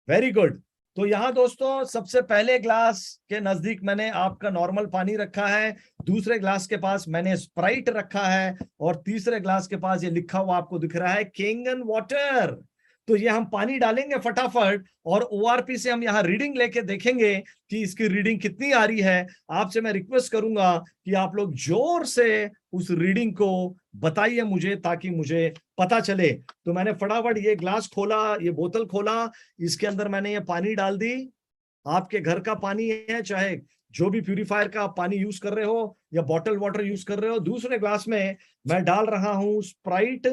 Very good. तो यहाँ दोस्तों सबसे पहले ग्लास के नजदीक मैंने आपका नॉर्मल पानी रखा है, दूसरे ग्लास के पास मैंने स्प्राइट रखा है, और तीसरे ग्लास के पास ये लिखा हुआ आपको दिख रहा है केंगन वाटर। तो ये हम पानी डालेंगे फटाफट, और ORP से हम यहाँ रीडिंग लेके देखेंगे कि इसकी रीडिंग कितनी आ रही है। आपसे मैं रिक्वेस्ट करूंगा कि आप लोग जोर से उस रीडिंग को बताइए मुझे, ताकि मुझे पता चले। तो मैंने फटाफट ये ग्लास खोला, ये बोतल खोला, इसके अंदर मैंने ये पानी डाल दी। आपके घर का पानी है, चाहे जो भी प्यूरिफायर का आप पानी यूज कर रहे हो या बॉटल वाटर यूज कर रहे हो। दूसरे ग्लास में मैं डाल रहा हूं स्प्राइट,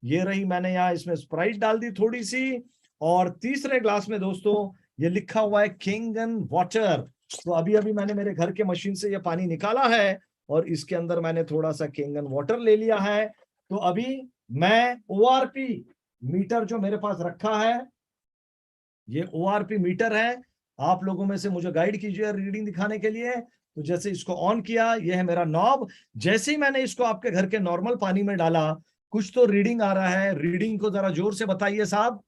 ये रही, मैंने यहाँ इसमें स्प्राइट डाल दी थोड़ी सी। और तीसरे ग्लास में दोस्तों ये लिखा हुआ है केंगन वाटर। तो अभी अभी मैंने मेरे घर के मशीन से ये पानी निकाला है, और इसके अंदर मैंने थोड़ा सा केंगन वाटर ले लिया है। तो अभी मैं ORP मीटर जो मेरे पास रखा है, ये ORP मीटर है। आप लोगों में से मुझे गाइड कीजिए रीडिंग दिखाने के लिए। तो जैसे इसको ऑन किया, ये है मेरा नॉब। जैसे ही मैंने इसको आपके घर के नॉर्मल पानी में डाला, कुछ तो रीडिंग आ रहा है। रीडिंग को जरा जोर से बताइए साहब।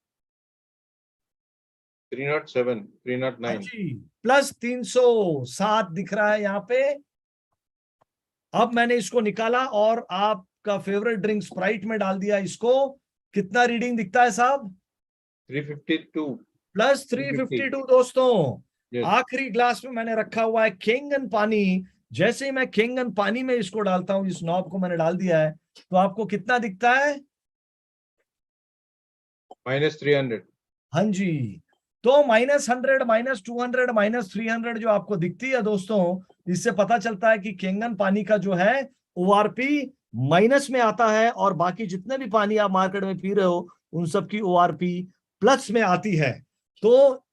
307 हाँ 309। जी, +307 दिख रहा है यहाँ पे। अब मैंने इसको निकाला और आपका फेवरेट ड्रिंक स्प्राइट में डाल दिया इसको। कितना रीडिंग दिखता है साहब? 352। +352 दोस्तों। यस। आखिरी ग्लास में मैंने रखा हुआ है केंगन पानी। जैसे ही मैं केंगन पानी में इसको डालता हूं, इस नॉब को मैंने डाल दिया है, तो आपको कितना दिखता है? -300। हाँ जी। तो -100 -200 -300 जो आपको दिखती है दोस्तों, इससे पता चलता है कि केंगन पानी का जो है ORP माइनस में आता है, और बाकी जितने भी पानी आप मार्केट में पी रहे हो उन सब की ORP प्लस में आती है। तो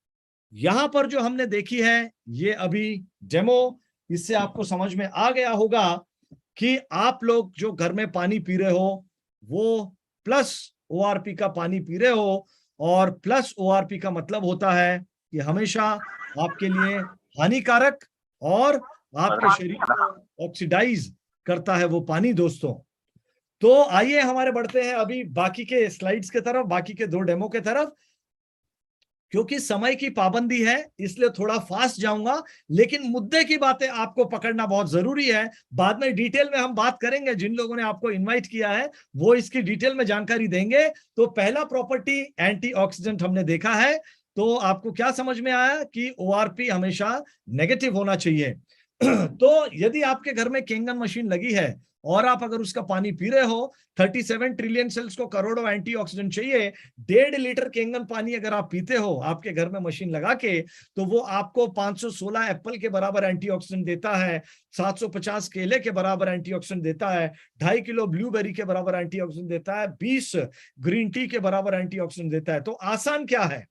यहां पर जो हमने देखी है ये अभी डेमो, इससे आपको समझ में आ गया होगा कि आप लोग जो घर में पानी पी रहे हो वो प्लस ORP का पानी पी रहे हो, और प्लस ORP का मतलब होता है कि हमेशा आपके लिए हानिकारक और आपके शरीर को ऑक्सीडाइज करता है वो पानी दोस्तों। तो आइए हमारे बढ़ते हैं अभी बाकी के स्लाइड्स के तरफ, बाकी के 2 डेमो के तरफ। क्योंकि समय की पाबंदी है इसलिए थोड़ा फास्ट जाऊंगा, लेकिन मुद्दे की बातें आपको पकड़ना बहुत जरूरी है। बाद में डिटेल में हम बात करेंगे, जिन लोगों ने आपको इनवाइट किया है वो इसकी डिटेल में जानकारी देंगे। तो पहला प्रॉपर्टी एंटीऑक्सीडेंट हमने देखा है। तो आपको क्या समझ में आया कि ORP हमेशा नेगेटिव होना चाहिए। तो यदि आपके घर में केंगन मशीन लगी है और आप अगर उसका पानी पी रहे हो, 37 ट्रिलियन सेल्स को करोड़ों एंटीऑक्सीडेंट चाहिए। 1.5 लीटर केंगन पानी अगर आप पीते हो आपके घर में मशीन लगा के, तो वो आपको 516 एप्पल के बराबर एंटीऑक्सीडेंट देता है, 750 केले के बराबर एंटीऑक्सीडेंट देता है, 2.5 किलो ब्लूबेरी के बराबर एंटीऑक्सीडेंट देता है, 20 ग्रीन टी के बराबर एंटीऑक्सीडेंट देता है। तो आसान क्या है?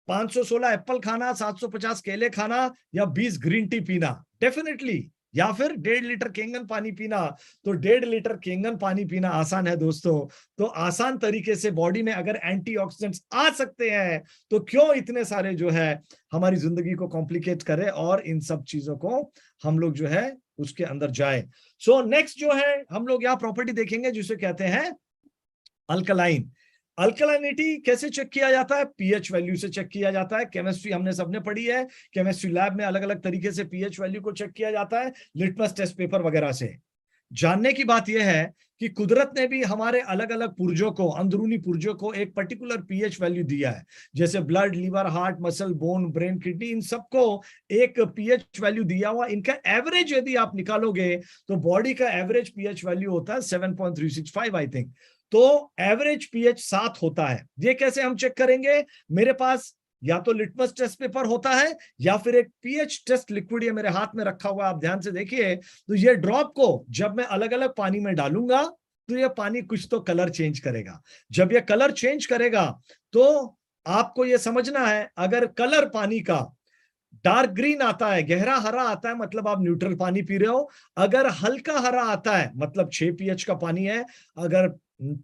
516 एप्पल खाना, 750 केले खाना, या 20 ग्रीन टी पीना? डेफिनेटली, या फिर 1.5 लीटर केंगन पानी पीना। तो 1.5 लीटर केंगन पानी पीना आसान है दोस्तों। तो आसान तरीके से बॉडी में अगर एंटीऑक्सीडेंट्स आ सकते हैं, तो क्यों इतने सारे जो है हमारी जिंदगी को कॉम्प्लिकेट करें और इन सब चीजों को हम लोग जो है उसके अंदर जाए। सो नेक्स्ट जो है हम लोग यहाँ प्रॉपर्टी देखेंगे जिसे कहते हैं अल्कलाइन। अल्कलाइनिटी कैसे चेक किया जाता है? पीएच वैल्यू से चेक किया जाता है। केमिस्ट्री हमने सबने पढ़ी है, केमिस्ट्री लैब में अलग अलग तरीके से पीएच वैल्यू को चेक किया जाता है, लिटमस टेस्ट पेपर वगैरह से। जानने की बात यह है कि कुदरत ने भी हमारे अलग अलग पुर्जों को, अंदरूनी पुर्जों को एक पर्टिकुलर पीएच वैल्यू दिया है। जैसे blood, liver, heart, muscle, bone, brain, kidney, इन सबको एक पीएच वैल्यू दिया हुआ। इनका एवरेज यदि आप निकालोगे तो बॉडी का एवरेज पीएच वैल्यू होता है 7.365 आई थिंक। तो एवरेज पीएच 7 होता है। ये कैसे हम चेक करेंगे? मेरे पास या तो लिटमस टेस्ट पेपर होता है या फिर एक पीएच टेस्ट लिक्विड ये मेरे हाथ में रखा हुआ है। आप ध्यान से देखिए, तो ये ड्रॉप को जब मैं अलग अलग पानी में डालूंगा तो ये पानी कुछ तो कलर चेंज करेगा। जब ये कलर चेंज करेगा तो आपको ये समझना है, अगर कलर पानी का डार्क ग्रीन आता है, गहरा हरा आता है, मतलब आप न्यूट्रल पानी पी रहे हो। अगर हल्का हरा आता है मतलब 6 पीएच का पानी है। अगर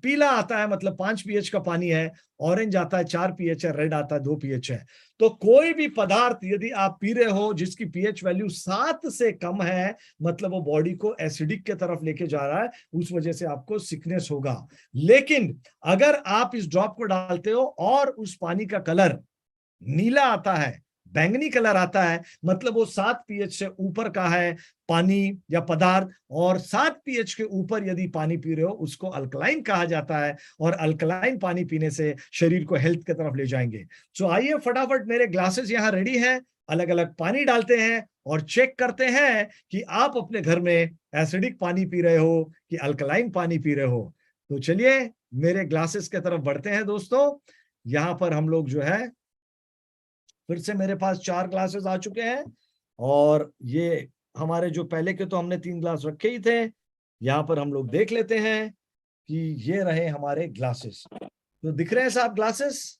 पीला आता है मतलब 5 पीएच का पानी है। ऑरेंज आता है 4 पीएच है। रेड आता है 2 पीएच है। तो कोई भी पदार्थ यदि आप पी रहे हो जिसकी पीएच वैल्यू 7 से कम है, मतलब वो बॉडी को एसिडिक के तरफ लेके जा रहा है, उस वजह से आपको सिकनेस होगा। लेकिन अगर आप इस ड्रॉप को डालते हो और उस पानी का कलर नीला आता है, बैंगनी कलर आता है, मतलब वो 7 पीएच से ऊपर का है पानी या पदार्थ। और 7 पीएच के ऊपर यदि पानी पी रहे हो उसको अल्कलाइन कहा जाता है। और अल्कलाइन पानी पीने से शरीर को हेल्थ की तरफ ले जाएंगे। सो आइए फटाफट, मेरे ग्लासेस यहाँ रेडी हैं, अलग अलग पानी डालते हैं और चेक करते हैं कि आप अपने घर में एसिडिक पानी पी रहे हो कि अल्कलाइन पानी पी रहे हो। तो चलिए मेरे ग्लासेस की तरफ बढ़ते हैं दोस्तों। यहाँ पर हम लोग जो है, फिर से मेरे पास 4 ग्लासेस आ चुके हैं। और ये हमारे जो पहले के तो हमने 3 ग्लास रखे ही थे। यहाँ पर हम लोग देख लेते हैं कि ये रहे हमारे ग्लासेस। तो दिख रहे हैं साहब ग्लासेस?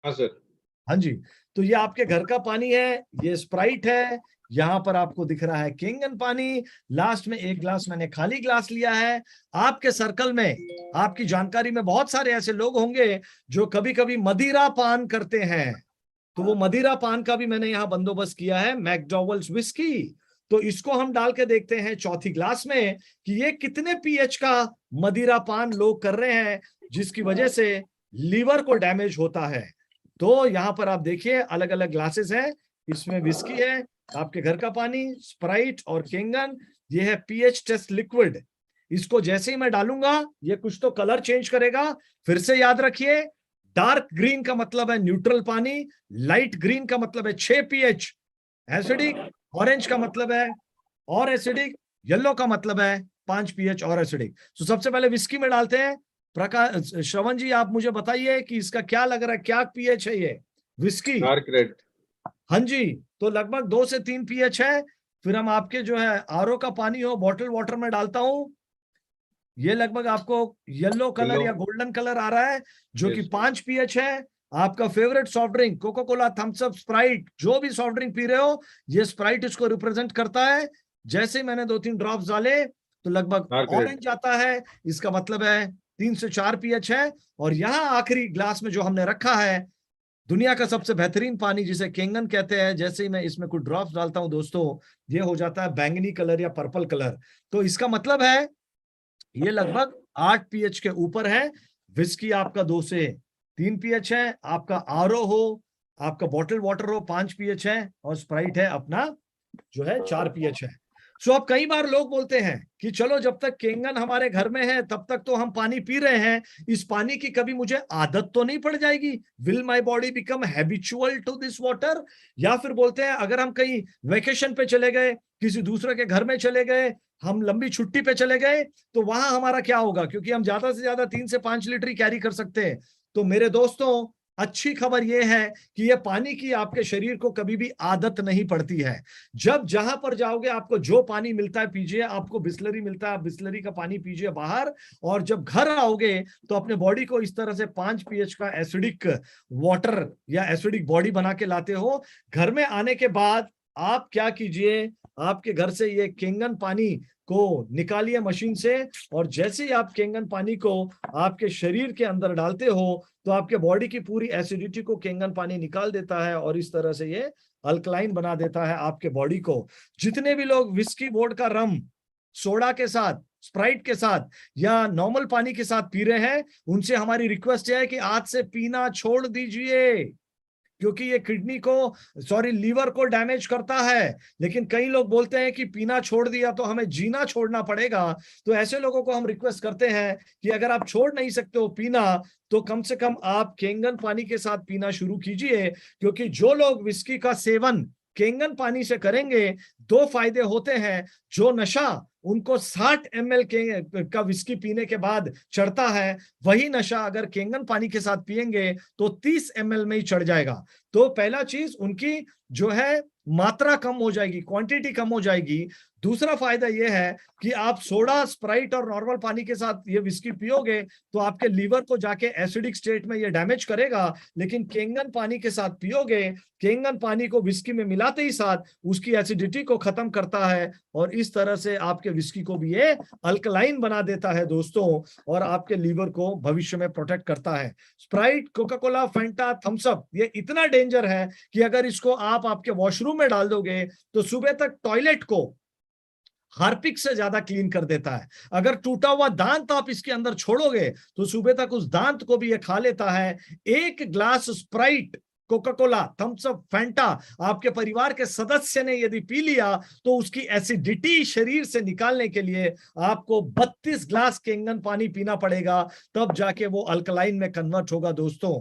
हाँ सर। हाँ जी। तो ये आपके घर का पानी है, ये स्प्राइट है। यहाँ पर आपको दिख रहा है केंगन पानी। लास्ट में एक ग्लास मैंने खाली ग्लास लिया है। आपके सर्कल में, आपकी जानकारी में बहुत सारे ऐसे लोग होंगे जो कभी कभी मदिरा पान करते हैं। तो वो मदिरा पान का भी मैंने यहाँ बंदोबस्त किया है, मैकडॉवेल्स विस्की। तो इसको हम डाल के देखते हैं चौथी ग्लास में कि ये कितने पीएच का मदिरा पान लोग कर रहे हैं जिसकी वजह से लीवर को डैमेज होता है। तो यहाँ पर आप देखिए अलग अलग ग्लासेस हैं। इसमें विस्की है, आपके घर का पानी, स्प्राइट और केंगन। ये है पीएच टेस्ट लिक्विड। इसको जैसे ही मैं डालूंगा ये कुछ तो कलर चेंज करेगा। फिर से याद रखिए, डार्क ग्रीन का मतलब है न्यूट्रल पानी, लाइट ग्रीन का मतलब है 6 पीएच एसिडिक, ऑरेंज का मतलब है और एसिडिक, येलो का मतलब है 5 पीएच और एसिडिक। तो सबसे पहले विस्की में डालते हैं। प्रकाश, श्रवण जी आप मुझे बताइए कि इसका क्या लग रहा है, क्या पीएच है ये विस्की? Dark red. हाँ जी, तो लगभग 2 से 3 पीएच है। फिर हम आपके जो है आरओ का पानी हो बॉटल वाटर में डालता हूं। ये लगभग आपको येलो कलर या गोल्डन कलर आ रहा है जो कि 5 पीएच है। आपका favourite soft drink Coca Cola, Thums Up, Sprite, जो भी सॉफ्ट ड्रिंक पी रहे हो, ये स्प्राइट इसको रिप्रेजेंट करता है। जैसे ही मैंने 2-3 ड्रॉप्स डाले तो लगभग डार्क रेड। ऑरेंज आता है। इसका मतलब है 3 से 4 पीएच है। और यहाँ आखिरी ग्लास में जो हमने रखा है दुनिया का सबसे बेहतरीन पानी जिसे केंगन कहते हैं, जैसे ही मैं इसमें कुछ ड्रॉप्स डालता हूं दोस्तों, ये हो जाता है बैंगनी कलर या पर्पल कलर। तो इसका मतलब है ये लगभग 8 पीएच के ऊपर है। विस्की आपका 2 से 3 पीएच है, आपका आरओ हो, आपका बॉटल वाटर हो 5 पीएच है, और स्प्राइट है अपना जो है 4 पीएच है। सो अब कई बार लोग बोलते हैं कि चलो जब तक केंगन हमारे घर में है तब तक तो हम पानी पी रहे हैं, इस पानी की कभी मुझे आदत तो नहीं पड़ जाएगी? Will my body become habitual to this water? या फिर बोलते हैं अगर हम कहीं वेकेशन पे चले गए, किसी दूसरे के घर में चले गए, हम लंबी छुट्टी पे चले गए, तो वहां हमारा क्या होगा? क्योंकि हम ज्यादा से ज्यादा 3 से 5 लीटर ही कैरी कर सकते हैं। तो मेरे दोस्तों, अच्छी खबर यह है कि यह पानी की आपके शरीर को कभी भी आदत नहीं पड़ती है। जब जहां पर जाओगे आपको जो पानी मिलता है पीजिए। आपको बिस्लरी मिलता है, बिस्लरी का पानी पीजिए बाहर। और जब घर आओगे तो अपने बॉडी को इस तरह से 5 पीएच का एसिडिक वाटर या एसिडिक बॉडी बना के लाते हो। घर में आने के बाद आप क्या कीजिए, आपके घर से ये केंगन पानी को निकालिए मशीन से। और जैसे ही आप केंगन पानी को आपके शरीर के अंदर डालते हो तो आपके बॉडी की पूरी एसिडिटी को केंगन पानी निकाल देता है और इस तरह से ये अल्कलाइन बना देता है आपके बॉडी को। जितने भी लोग विस्की, वोडका, रम, सोडा के साथ, स्प्राइट के साथ या नॉर्मल पानी के साथ पी रहे हैं, उनसे हमारी रिक्वेस्ट है कि आज से पीना छोड़ दीजिए। क्योंकि ये किडनी को लीवर को डैमेज करता है। लेकिन कई लोग बोलते हैं कि पीना छोड़ दिया तो हमें जीना छोड़ना पड़ेगा। तो ऐसे लोगों को हम रिक्वेस्ट करते हैं कि अगर आप छोड़ नहीं सकते हो पीना, तो कम से कम आप केंगन पानी के साथ पीना शुरू कीजिए। क्योंकि जो लोग विस्की का सेवन केंगन पानी से करेंगे, दो फायदे होते हैं। जो नशा उनको 60 ml का विस्की पीने के बाद चढ़ता है, वही नशा अगर केंगन पानी के साथ पिएंगे तो 30 ml में ही चढ़ जाएगा। तो पहला चीज, उनकी जो है मात्रा कम हो जाएगी, क्वांटिटी कम हो जाएगी। दूसरा फायदा यह है कि आप सोडा, स्प्राइट और नॉर्मल पानी के साथ ये विस्की पियोगे तो आपके लीवर को जाके एसिडिक स्टेट में ये डैमेज करेगा। लेकिन केंगन पानी के साथ पियोगे, केंगन पानी को विस्की में मिलाते ही साथ उसकी एसिडिटी को खत्म करता है, और इस तरह से आपके विस्की को भी ये अल्कलाइन बना देता है दोस्तों, और आपके लीवर को भविष्य में प्रोटेक्ट करता है। Sprite, Coca Cola, Fanta, Thums Up ये इतना डेंजर है कि अगर इसको आप आपके वॉशरूम में डाल दोगे तो सुबह तक टॉयलेट को हार्पिक से ज्यादा क्लीन कर देता है। अगर टूटा हुआ दांत आप इसके अंदर छोड़ोगे तो सुबह तक उस दांत को भी ये खा लेता है। एक glass Sprite, Coca Cola, Thums Up, Fanta आपके परिवार के सदस्य ने यदि पी लिया तो उसकी एसिडिटी शरीर से निकालने के लिए आपको 32 ग्लास केंगन पानी पीना पड़ेगा, तब जाके वो अल्कलाइन में कन्वर्ट होगा दोस्तों।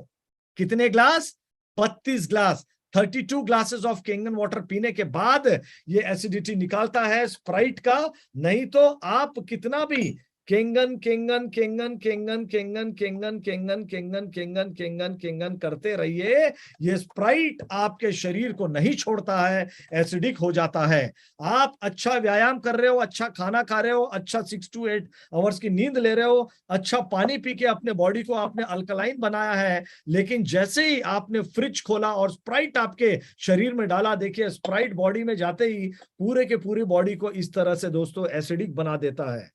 कितने glass? 32 glass. 32 glasses of Kangen water पीने के बाद ये एसिडिटी निकालता है स्प्राइट का। नहीं तो आप कितना भी Kangen Kangen Kangen Kangen Kangen Kangen Kangen Kangen Kangen Kangen Kangen करते रहिए, ये स्प्राइट आपके शरीर को नहीं छोड़ता है, एसिडिक हो जाता है। आप अच्छा व्यायाम कर रहे हो, अच्छा खाना खा रहे हो, अच्छा 6 to 8 आवर्स की नींद ले रहे हो, अच्छा पानी पी के अपने बॉडी को आपने अल्कलाइन बनाया है, लेकिन जैसे ही आपने फ्रिज खोला और स्प्राइट आपके शरीर में डाला, देखिए स्प्राइट बॉडी में जाते ही पूरे के पूरी बॉडी को इस तरह से दोस्तों एसिडिक बना देता है।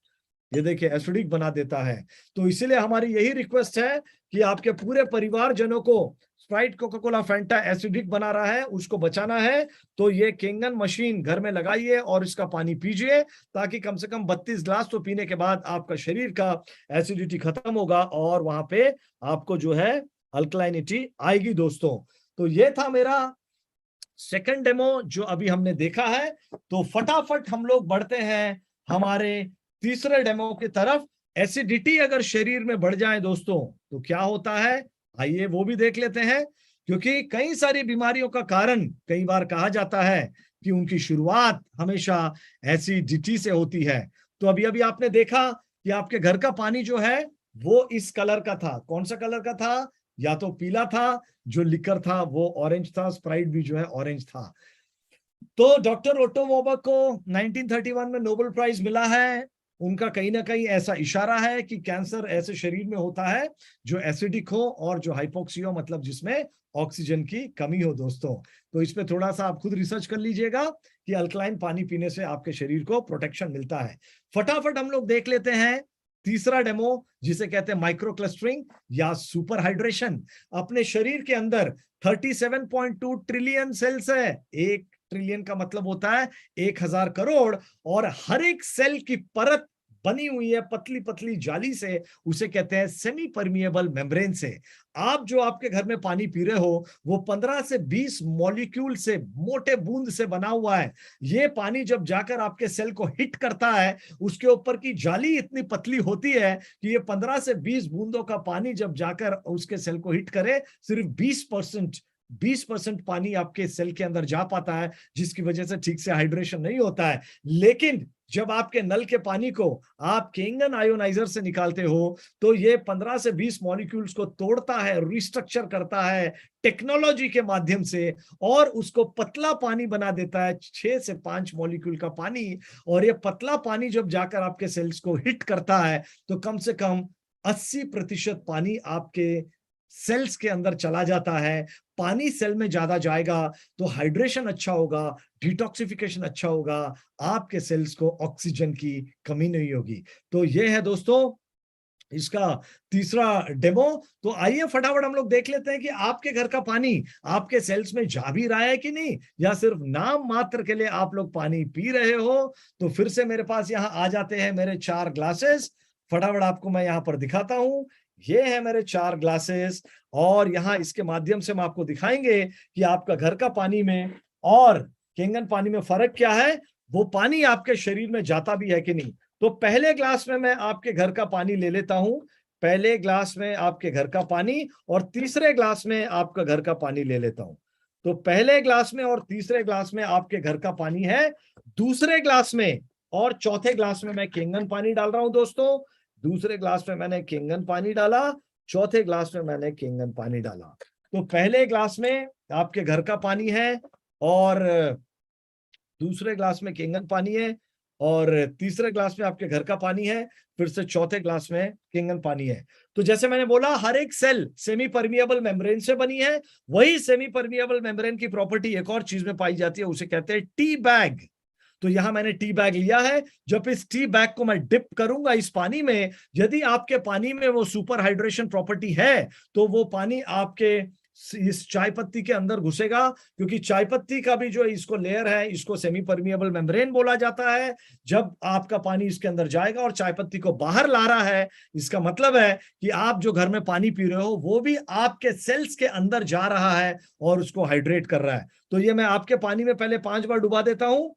ये देखिए एसिडिक बना देता है। तो इसीलिए हमारी यही रिक्वेस्ट है कि आपके पूरे परिवारजनों को Sprite, Coca Cola, Fanta acidic बना रहा है, उसको बचाना है, तो ये केंगन मशीन घर में लगाइए और इसका पानी पीजिए, ताकि कम से कम 32 ग्लास तो पीने के बाद आपका शरीर का एसिडिटी खत्म होगा और वहां पे आपको जो है अल्कलाइनिटी आएगी दोस्तों। तो ये था मेरा सेकंड डेमो जो अभी हमने देखा है। तो फटाफट हम लोग बढ़ते हैं हमारे तीसरे डेमो की तरफ। एसिडिटी अगर शरीर में बढ़ जाए दोस्तों तो क्या होता है, आइए वो भी देख लेते हैं। क्योंकि कई सारी बीमारियों का कारण कई बार कहा जाता है कि उनकी शुरुआत हमेशा एसिडिटी से होती है। तो अभी अभी आपने देखा कि आपके घर का पानी जो है वो इस कलर का था। कौन सा कलर का था? या तो पीला था, जो लिकर था वो ऑरेंज था, स्प्राइट भी जो है ऑरेंज था। तो डॉक्टर ओटो वॉबक को 1931 में नोबेल प्राइज मिला है। उनका कहीं ना कहीं ऐसा इशारा है कि कैंसर ऐसे शरीर में होता है जो एसिडिक हो और जो हाइपोक्सिया, मतलब जिसमें ऑक्सीजन की कमी हो दोस्तों। तो इस पे थोड़ा सा आप खुद रिसर्च कर लीजिएगा कि अल्कलाइन पानी पीने से आपके शरीर को प्रोटेक्शन मिलता है। फटाफट हम लोग देख लेते हैं तीसरा डेमो, जिसे कहते हैं माइक्रो क्लस्टरिंग या सुपर हाइड्रेशन। अपने शरीर के अंदर 37.2 ट्रिलियन सेल्स है। 1 ट्रिलियन का मतलब होता है 1000 करोड़, और हर एक सेल की परत बनी हुई है पतली पतली जाली से, उसे कहते हैं सेमी परमिएबल मेम्ब्रेन से। आप जो आपके घर में पानी पी रहे हो वो 15 से 20 मॉलिक्यूल से, मोटे बूंद से बना हुआ है। ये पानी जब जाकर आपके सेल को हिट करता है, उसके ऊपर की जाली इतनी पतली होती है कि ये 15 से 20 बूंदों का पानी जब जाकर उसके सेल को हिट करे, सिर्फ 20% पानी आपके सेल के अंदर जा पाता है, जिसकी वजह से ठीक से हाइड्रेशन नहीं होता है। लेकिन जब आपके नल के पानी को आप केंगन आयोनाइजर से निकालते हो तो ये 15 से 20 मॉलिक्यूल्स को तोड़ता है, रिस्ट्रक्चर करता है टेक्नोलॉजी के माध्यम से, और उसको पतला पानी बना देता है, 6 से 5 मॉलिक्यूल का पानी। और ये पतला पानी जब जाकर आपके सेल्स को हिट करता है तो कम से कम 80% पानी आपके सेल्स के अंदर चला जाता है। पानी सेल में ज्यादा जाएगा तो हाइड्रेशन अच्छा होगा, डिटॉक्सिफिकेशन अच्छा होगा, आपके सेल्स को ऑक्सीजन की कमी नहीं होगी। तो ये है दोस्तों इसका तीसरा डेमो। तो आइए फटाफट हम लोग देख लेते हैं कि आपके घर का पानी आपके सेल्स में जा भी रहा है कि नहीं, या सिर्फ नाम मात्र के लिए आप लोग पानी पी रहे हो। तो फिर से मेरे पास यहाँ आ जाते हैं मेरे 4 ग्लासेस। फटाफट आपको मैं यहाँ पर दिखाता हूं। ये है मेरे 4 ग्लासेस, और यहाँ इसके माध्यम से हम आपको दिखाएंगे कि आपका घर का पानी में और केंगन पानी में फर्क क्या है, वो पानी आपके शरीर में जाता भी है कि नहीं। तो पहले ग्लास में मैं आपके घर का पानी ले लेता हूं, पहले ग्लास में आपके घर का पानी, और तीसरे ग्लास में आपका घर का पानी ले लेता हूं। तो पहले ग्लास में और तीसरे ग्लास में आपके घर का पानी है, दूसरे ग्लास में और चौथे ग्लास में मैं केंगन पानी डाल रहा हूं दोस्तों। दूसरे ग्लास में मैंने केंगन पानी डाला, चौथे ग्लास में मैंने केंगन पानी डाला। तो पहले ग्लास में आपके घर का पानी है, और दूसरे ग्लास में केंगन पानी है, और तीसरे ग्लास में आपके घर का पानी है, फिर से चौथे ग्लास में केंगन पानी है। तो जैसे मैंने बोला, हर एक सेल सेमी परमिएबल मेम्ब्रेन से बनी है। वही सेमी परमिएबल मेम्ब्रेन की प्रॉपर्टी एक और चीज में पाई जाती है, उसे कहते हैं टी बैग। तो यहां मैंने टी बैग लिया है। जब इस टी बैग को मैं डिप करूंगा इस पानी में, यदि आपके पानी में वो सुपर हाइड्रेशन प्रॉपर्टी है, तो वो पानी आपके इस चाय पत्ती के अंदर घुसेगा, क्योंकि चाय पत्ती का भी जो इसको लेयर है, इसको सेमी परमिएबल मेम्ब्रेन बोला जाता है। जब आपका पानी इसके अंदर जाएगा और चाय पत्ती को बाहर ला रहा है, इसका मतलब है कि आप जो घर में पानी पी रहे हो वो भी आपके सेल्स के अंदर जा रहा है और उसको हाइड्रेट कर रहा है। तो ये मैं आपके पानी में पहले 5 बार डुबा देता हूं।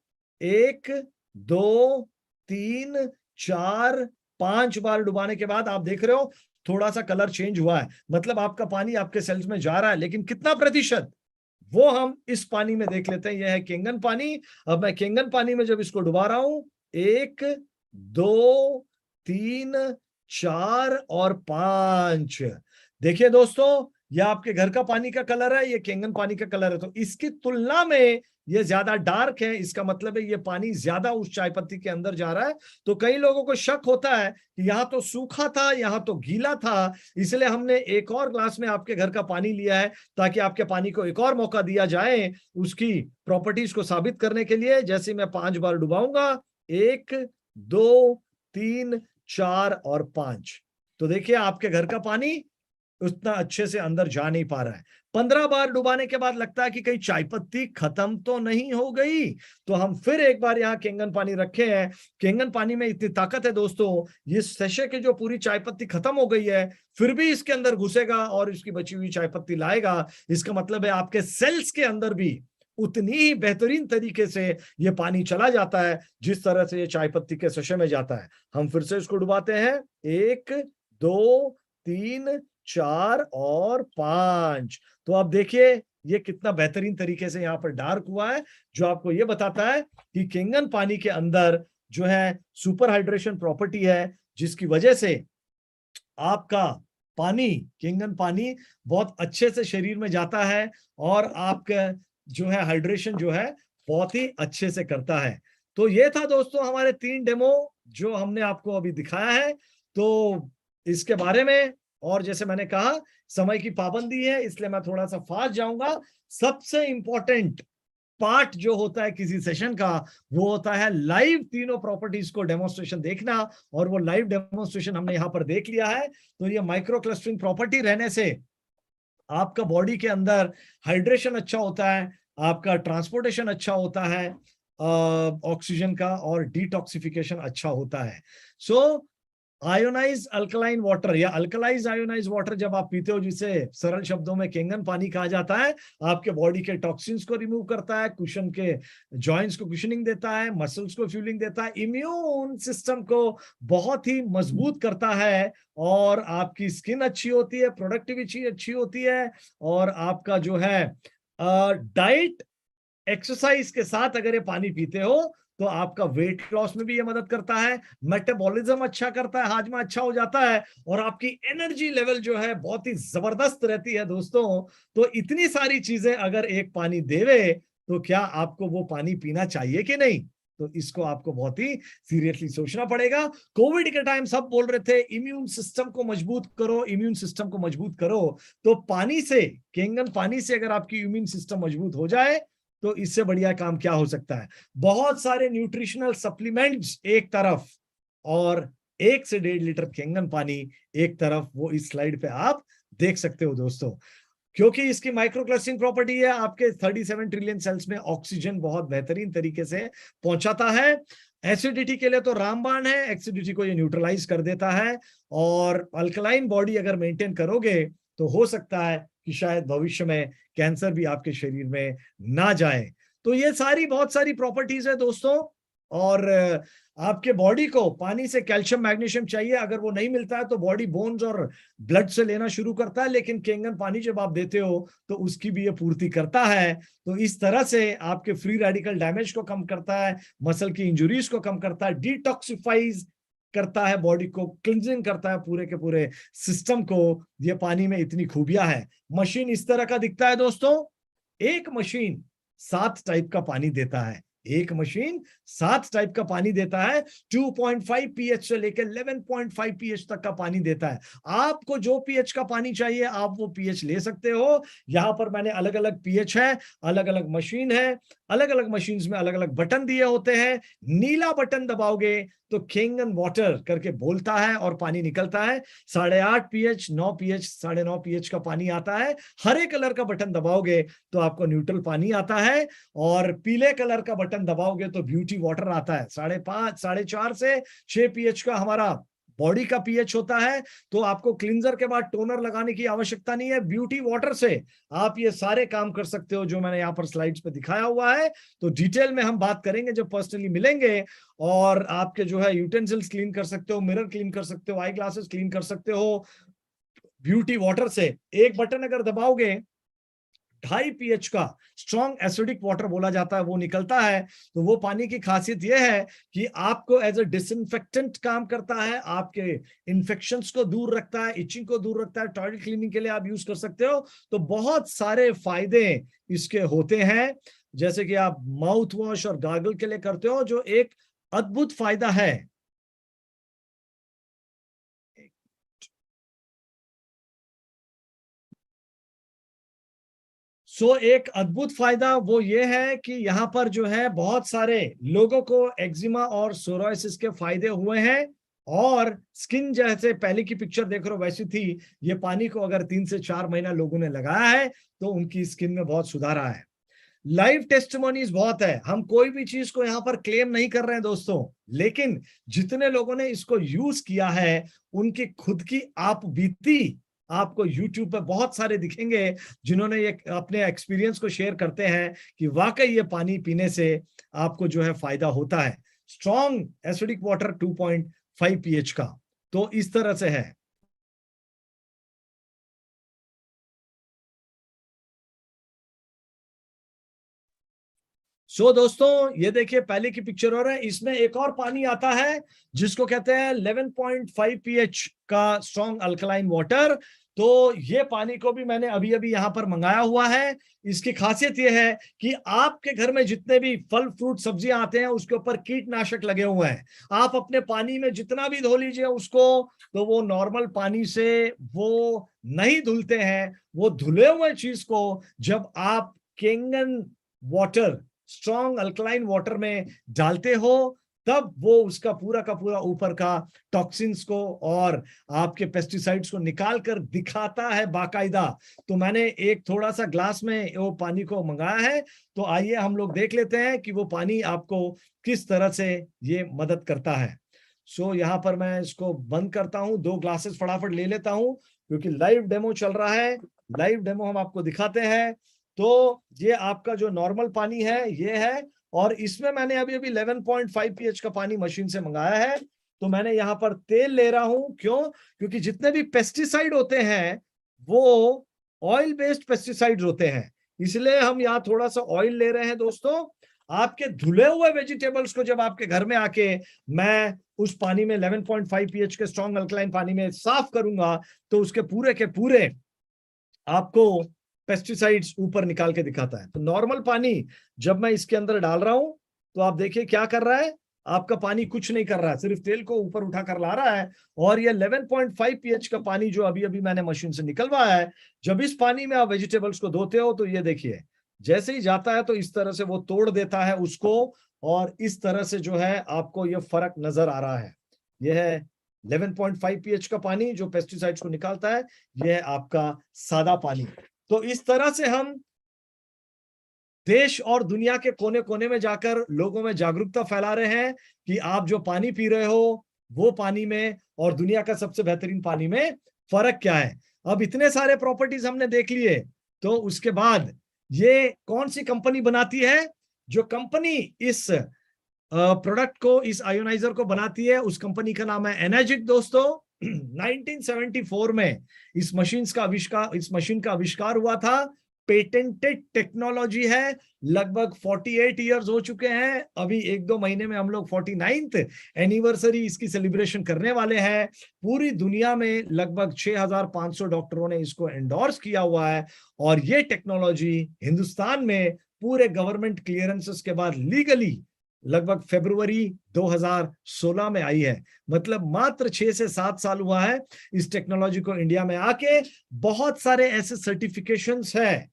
1 2 3 4 5 बार डुबाने के बाद आप देख रहे हो थोड़ा सा कलर चेंज हुआ है, मतलब आपका पानी आपके सेल्स में जा रहा है, लेकिन कितना प्रतिशत, वो हम इस पानी में देख लेते हैं। यह है केंगन पानी। अब मैं केंगन पानी में जब इसको डुबा रहा हूं, 1 2 3 4 और 5, देखिए दोस्तों, यह आपके घर का पानी का कलर है, ये केंगन पानी का कलर है। तो इसकी तुलना में ये ज्यादा डार्क है, इसका मतलब है ये पानी ज्यादा उस चाय पत्ती के अंदर जा रहा है। तो कई लोगों को शक होता है कि यहाँ तो सूखा था, यहाँ तो गीला था, इसलिए हमने एक और ग्लास में आपके घर का पानी लिया है, ताकि आपके पानी को एक और मौका दिया जाए उसकी प्रॉपर्टीज को साबित करने के लिए। जैसे मैं 5 बार डुबाऊंगा, 1 2 3 4 और 5, तो देखिए आपके घर का पानी उतना अच्छे से अंदर जा नहीं पा रहा है। 15 बार डुबाने के बाद लगता है कि कहीं चाय पत्ती खत्म तो नहीं हो गई, तो हम फिर एक बार यहाँ केंगन पानी रखे हैं। केंगन पानी में इतनी ताकत है दोस्तों, ये सेशे की जो पूरी चाय पत्ती खत्म हो गई है, फिर भी इसके अंदर घुसेगा और इसकी बची हुई चाय पत्ती लाएगा। इसका मतलब है आपके सेल्स के अंदर भी उतनी ही बेहतरीन तरीके से ये पानी चला जाता है जिस तरह से ये चाय पत्ती के सेशे में जाता है। हम फिर से इसको डुबाते हैं, 1 2 3 4 और 5। तो आप देखिए ये कितना बेहतरीन तरीके से यहाँ पर डार्क हुआ है, जो आपको ये बताता है कि केंगन पानी के अंदर जो है सुपर हाइड्रेशन प्रॉपर्टी है, जिसकी वजह से आपका पानी, केंगन पानी बहुत अच्छे से शरीर में जाता है और आपका जो है हाइड्रेशन जो है बहुत ही अच्छे से करता है। तो ये था दोस्तों हमारे 3 डेमो जो हमने आपको अभी दिखाया है। तो इसके बारे में, और जैसे मैंने कहा समय की पाबंदी है इसलिए मैं थोड़ा सा फास्ट जाऊंगा। सबसे इंपॉर्टेंट पार्ट जो होता है किसी सेशन का, वो होता है लाइव तीनों प्रॉपर्टीज को डेमोन्स्ट्रेशन देखना, और वो लाइव डेमोन्स्ट्रेशन हमने यहाँ पर देख लिया है। तो ये माइक्रो क्लस्टरिंग प्रॉपर्टी रहने से आपका बॉडी के अंदर हाइड्रेशन अच्छा होता है, आपका ट्रांसपोर्टेशन अच्छा होता है ऑक्सीजन का, और डिटॉक्सिफिकेशन अच्छा होता है। सो आयोनाइज अल्कलाइन वाटर या अल्कलाइज आयोनाइज वाटर जब आप पीते हो, जिसे सरल शब्दों में केंगन पानी कहा जाता है, आपके बॉडी के टॉक्सिन्स को रिमूव करता है, कुशन के जॉइंट्स को कुशनिंग देता है, मसल्स को फ्यूलिंग देता है, इम्यून सिस्टम को बहुत ही मजबूत करता है, और आपकी स्किन अच्छी होती है, प्रोडक्टिविटी अच्छी होती है, और आपका जो है डाइट एक्सरसाइज के साथ अगर ये पानी पीते हो तो आपका वेट लॉस में भी ये मदद करता है, मेटाबॉलिज्म अच्छा करता है, हाजमा अच्छा हो जाता है, और आपकी एनर्जी लेवल जो है बहुत ही जबरदस्त रहती है दोस्तों। तो इतनी सारी चीजें अगर एक पानी देवे, तो क्या आपको वो पानी पीना चाहिए कि नहीं? तो इसको आपको बहुत ही सीरियसली सोचना पड़ेगा। कोविड के टाइम सब बोल रहे थे इम्यून सिस्टम को मजबूत करो, इम्यून सिस्टम को मजबूत करो। तो पानी से, केंगन पानी से अगर आपकी इम्यून सिस्टम मजबूत हो जाए, तो इससे बढ़िया काम क्या हो सकता है। बहुत सारे न्यूट्रिशनल सप्लीमेंट्स एक तरफ, और 1 से 1.5 लीटर केंगन पानी एक तरफ, वो इस स्लाइड पे आप देख सकते हो दोस्तों। क्योंकि इसकी माइक्रो क्लस्टरिंग प्रॉपर्टी है, आपके 37 ट्रिलियन सेल्स में ऑक्सीजन बहुत बेहतरीन तरीके से पहुंचाता है। एसिडिटी के लिए तो रामबाण है, एसिडिटी को ये न्यूट्रलाइज कर देता है। और अल्कलाइन बॉडी अगर मेंटेन करोगे तो हो सकता है कि शायद भविष्य में कैंसर भी आपके शरीर में ना जाए। तो ये सारी बहुत सारी प्रॉपर्टीज है दोस्तों। और आपके बॉडी को पानी से कैल्शियम मैग्नीशियम चाहिए, अगर वो नहीं मिलता है तो बॉडी बोन्स और ब्लड से लेना शुरू करता है, लेकिन केंगन पानी जब आप देते हो तो उसकी भी ये पूर्ति करता है। तो इस तरह से आपके फ्री रेडिकल डैमेज को कम करता है, मसल की इंजुरीज को कम करता है, डिटॉक्सिफाइज करता है, बॉडी को क्लिंजिंग करता है, पूरे के पूरे सिस्टम को। ये पानी में इतनी खूबियां है। मशीन इस तरह का दिखता है दोस्तों। एक मशीन 7 टाइप का पानी देता है, एक मशीन 7 टाइप का पानी देता है। 2.5 पीएच से लेकर 11.5 पीएच तक का पानी देता है। आपको जो पीएच का पानी चाहिए आप वो पीएच ले सकते हो। यहां पर मैंने अलग अलग पीएच है, अलग अलग मशीन है, अलग अलग मशीन्स में अलग अलग बटन दिए होते हैं। नीला बटन दबाओगे तो केंगन वाटर करके बोलता है और पानी निकलता है। 8.5 पीएच, 9 पीएच, 9.5 पीएच का पानी आता है। हरे कलर का बटन दबाओगे तो आपको न्यूट्रल पानी आता है, और पीले कलर का बटन दबाओगे तो ब्यूटी वाटर आता है। 5.5, 4.5 से 6 पीएच का हमारा बॉडी का पीएच होता है। तो आपको क्लींजर के बाद टोनर लगाने की आवश्यकता नहीं है। ब्यूटी वाटर से आप ये सारे काम कर सकते हो जो मैंने यहाँ पर स्लाइड्स पे दिखाया हुआ है। तो डिटेल में हम बात करेंगे जब पर्सनली मिलेंगे। और आपके जो है यूटेंसिल्स क्लीन कर सकते हो, मिरर क्लीन कर सकते हो, आई ग्लासेस क्लीन कर सकते हो ब्यूटी वाटर से। एक बटन अगर दबाओगे 2.5 पीएच का स्ट्रॉन्ग एसिडिक वाटर बोला जाता है, वो निकलता है। तो वो पानी की खासियत यह है कि आपको एज अ डिसइंफेक्टेंट काम करता है, आपके इन्फेक्शंस को दूर रखता है, इचिंग को दूर रखता है, टॉयलेट क्लीनिंग के लिए आप यूज कर सकते हो। तो बहुत सारे फायदे इसके होते हैं, जैसे कि आप माउथ वॉश और गार्गल के लिए करते हो, जो एक अद्भुत फायदा है। एक अद्भुत फायदा वो ये है कि यहाँ पर जो है बहुत सारे लोगों को एक्जिमा और सोरायसिस के फायदे हुए हैं। और स्किन जैसे पहले की पिक्चर देख रहे हो वैसी थी। ये पानी को अगर 3 से 4 महीना लोगों ने लगाया है तो उनकी स्किन में बहुत सुधार आया है। लाइव टेस्टिमोनीज बहुत है। हम कोई भी चीज को यहाँ पर क्लेम नहीं कर रहे हैं दोस्तों, लेकिन जितने लोगों ने इसको यूज किया है उनकी खुद की आप बीती आपको YouTube पे बहुत सारे दिखेंगे जिन्होंने ये अपने एक्सपीरियंस को शेयर करते हैं कि वाकई ये पानी पीने से आपको जो है फायदा होता है। स्ट्रॉन्ग एसिडिक वाटर 2.5 पीएच का, तो इस तरह से है। दोस्तों ये देखिए पहले की पिक्चर और है, इसमें एक और पानी आता है जिसको कहते हैं 11.5 पीएच का स्ट्रॉन्ग अल्कलाइन वाटर। तो ये पानी को भी मैंने अभी अभी यहाँ पर मंगाया हुआ है। इसकी खासियत ये है कि आपके घर में जितने भी फल फ्रूट सब्जियां आते हैं उसके ऊपर कीटनाशक लगे हुए हैं। आप अपने पानी में जितना भी धो लीजिए उसको, तो वो नॉर्मल पानी से वो नहीं धुलते हैं। वो धुले हुए चीज को जब आप Kangen water strong alkaline water में डालते हो तब वो उसका पूरा का पूरा ऊपर का टॉक्सिन्स को और आपके पेस्टिसाइड्स को निकाल कर दिखाता है बाकायदा। तो मैंने एक थोड़ा सा ग्लास में वो पानी को मंगाया है। तो आइए हम लोग देख लेते हैं कि वो पानी आपको किस तरह से ये मदद करता है। यहाँ पर मैं इसको बंद करता हूं, 2 ग्लासेस फटाफट ले लेता हूं क्योंकि लाइव डेमो चल रहा है। लाइव डेमो हम आपको दिखाते हैं। तो ये आपका जो नॉर्मल पानी है ये है, और इसमें मैंने अभी अभी 11.5 पीएच का पानी मशीन से मंगाया है। तो मैंने यहाँ पर तेल ले रहा हूं, क्यों? क्योंकि जितने भी पेस्टिसाइड होते हैं वो ऑयल बेस्ड पेस्टिसाइड्स होते हैं, इसलिए हम यहाँ थोड़ा सा ऑयल ले रहे हैं दोस्तों। आपके धुले हुए वेजिटेबल्स को जब आपके घर में आके मैं उस पानी में 11.5 पीएच के स्ट्रॉन्ग अल्कलाइन पानी में साफ करूंगा तो उसके पूरे के पूरे आपको पेस्टिसाइड्स ऊपर निकाल के दिखाता है। तो नॉर्मल पानी जब मैं इसके अंदर डाल रहा हूं तो आप देखिए क्या कर रहा है, आपका पानी कुछ नहीं कर रहा है, सिर्फ तेल को ऊपर उठा कर ला रहा है। और ये 11.5 पीएच का पानी जो अभी अभी मैंने मशीन से निकलवाया है, जब इस पानी में आप वेजिटेबल्स को धोते हो तो ये देखिए जैसे ही जाता है तो इस तरह से वो तोड़ देता है उसको, और इस तरह से जो है आपको ये फर्क नजर आ रहा है। यह है 11.5 पीएच का पानी जो पेस्टिसाइड्स को निकालता है, यह है आपका सादा पानी। तो इस तरह से हम देश और दुनिया के कोने कोने में जाकर लोगों में जागरूकता फैला रहे हैं कि आप जो पानी पी रहे हो वो पानी में और दुनिया का सबसे बेहतरीन पानी में फर्क क्या है। अब इतने सारे प्रॉपर्टीज हमने देख लिए, तो उसके बाद ये कौन सी कंपनी बनाती है? जो कंपनी इस प्रोडक्ट को, इस आयोनाइजर को बनाती है, उस कंपनी का नाम है एनर्जिक दोस्तों। 1974 में इस मशीन का आविष्कार हुआ था। पेटेंटेड टेक्नोलॉजी है। लगभग 48 इयर्स हो चुके हैं। अभी 1-2 महीने में हम लोग 49th एनिवर्सरी इसकी सेलिब्रेशन करने वाले हैं। पूरी दुनिया में लगभग 6500 डॉक्टरों ने इसको एंडोर्स किया हुआ है और ये टेक्नोलॉजी हिंदुस्तान में पूरे गवर्नमेंट क्लियरेंसेस के बाद लीगली लगभग फरवरी 2016 में आई है। मतलब मात्र 6 से 7 साल हुआ है इस टेक्नोलॉजी को इंडिया में आके। बहुत सारे ऐसे सर्टिफिकेशंस है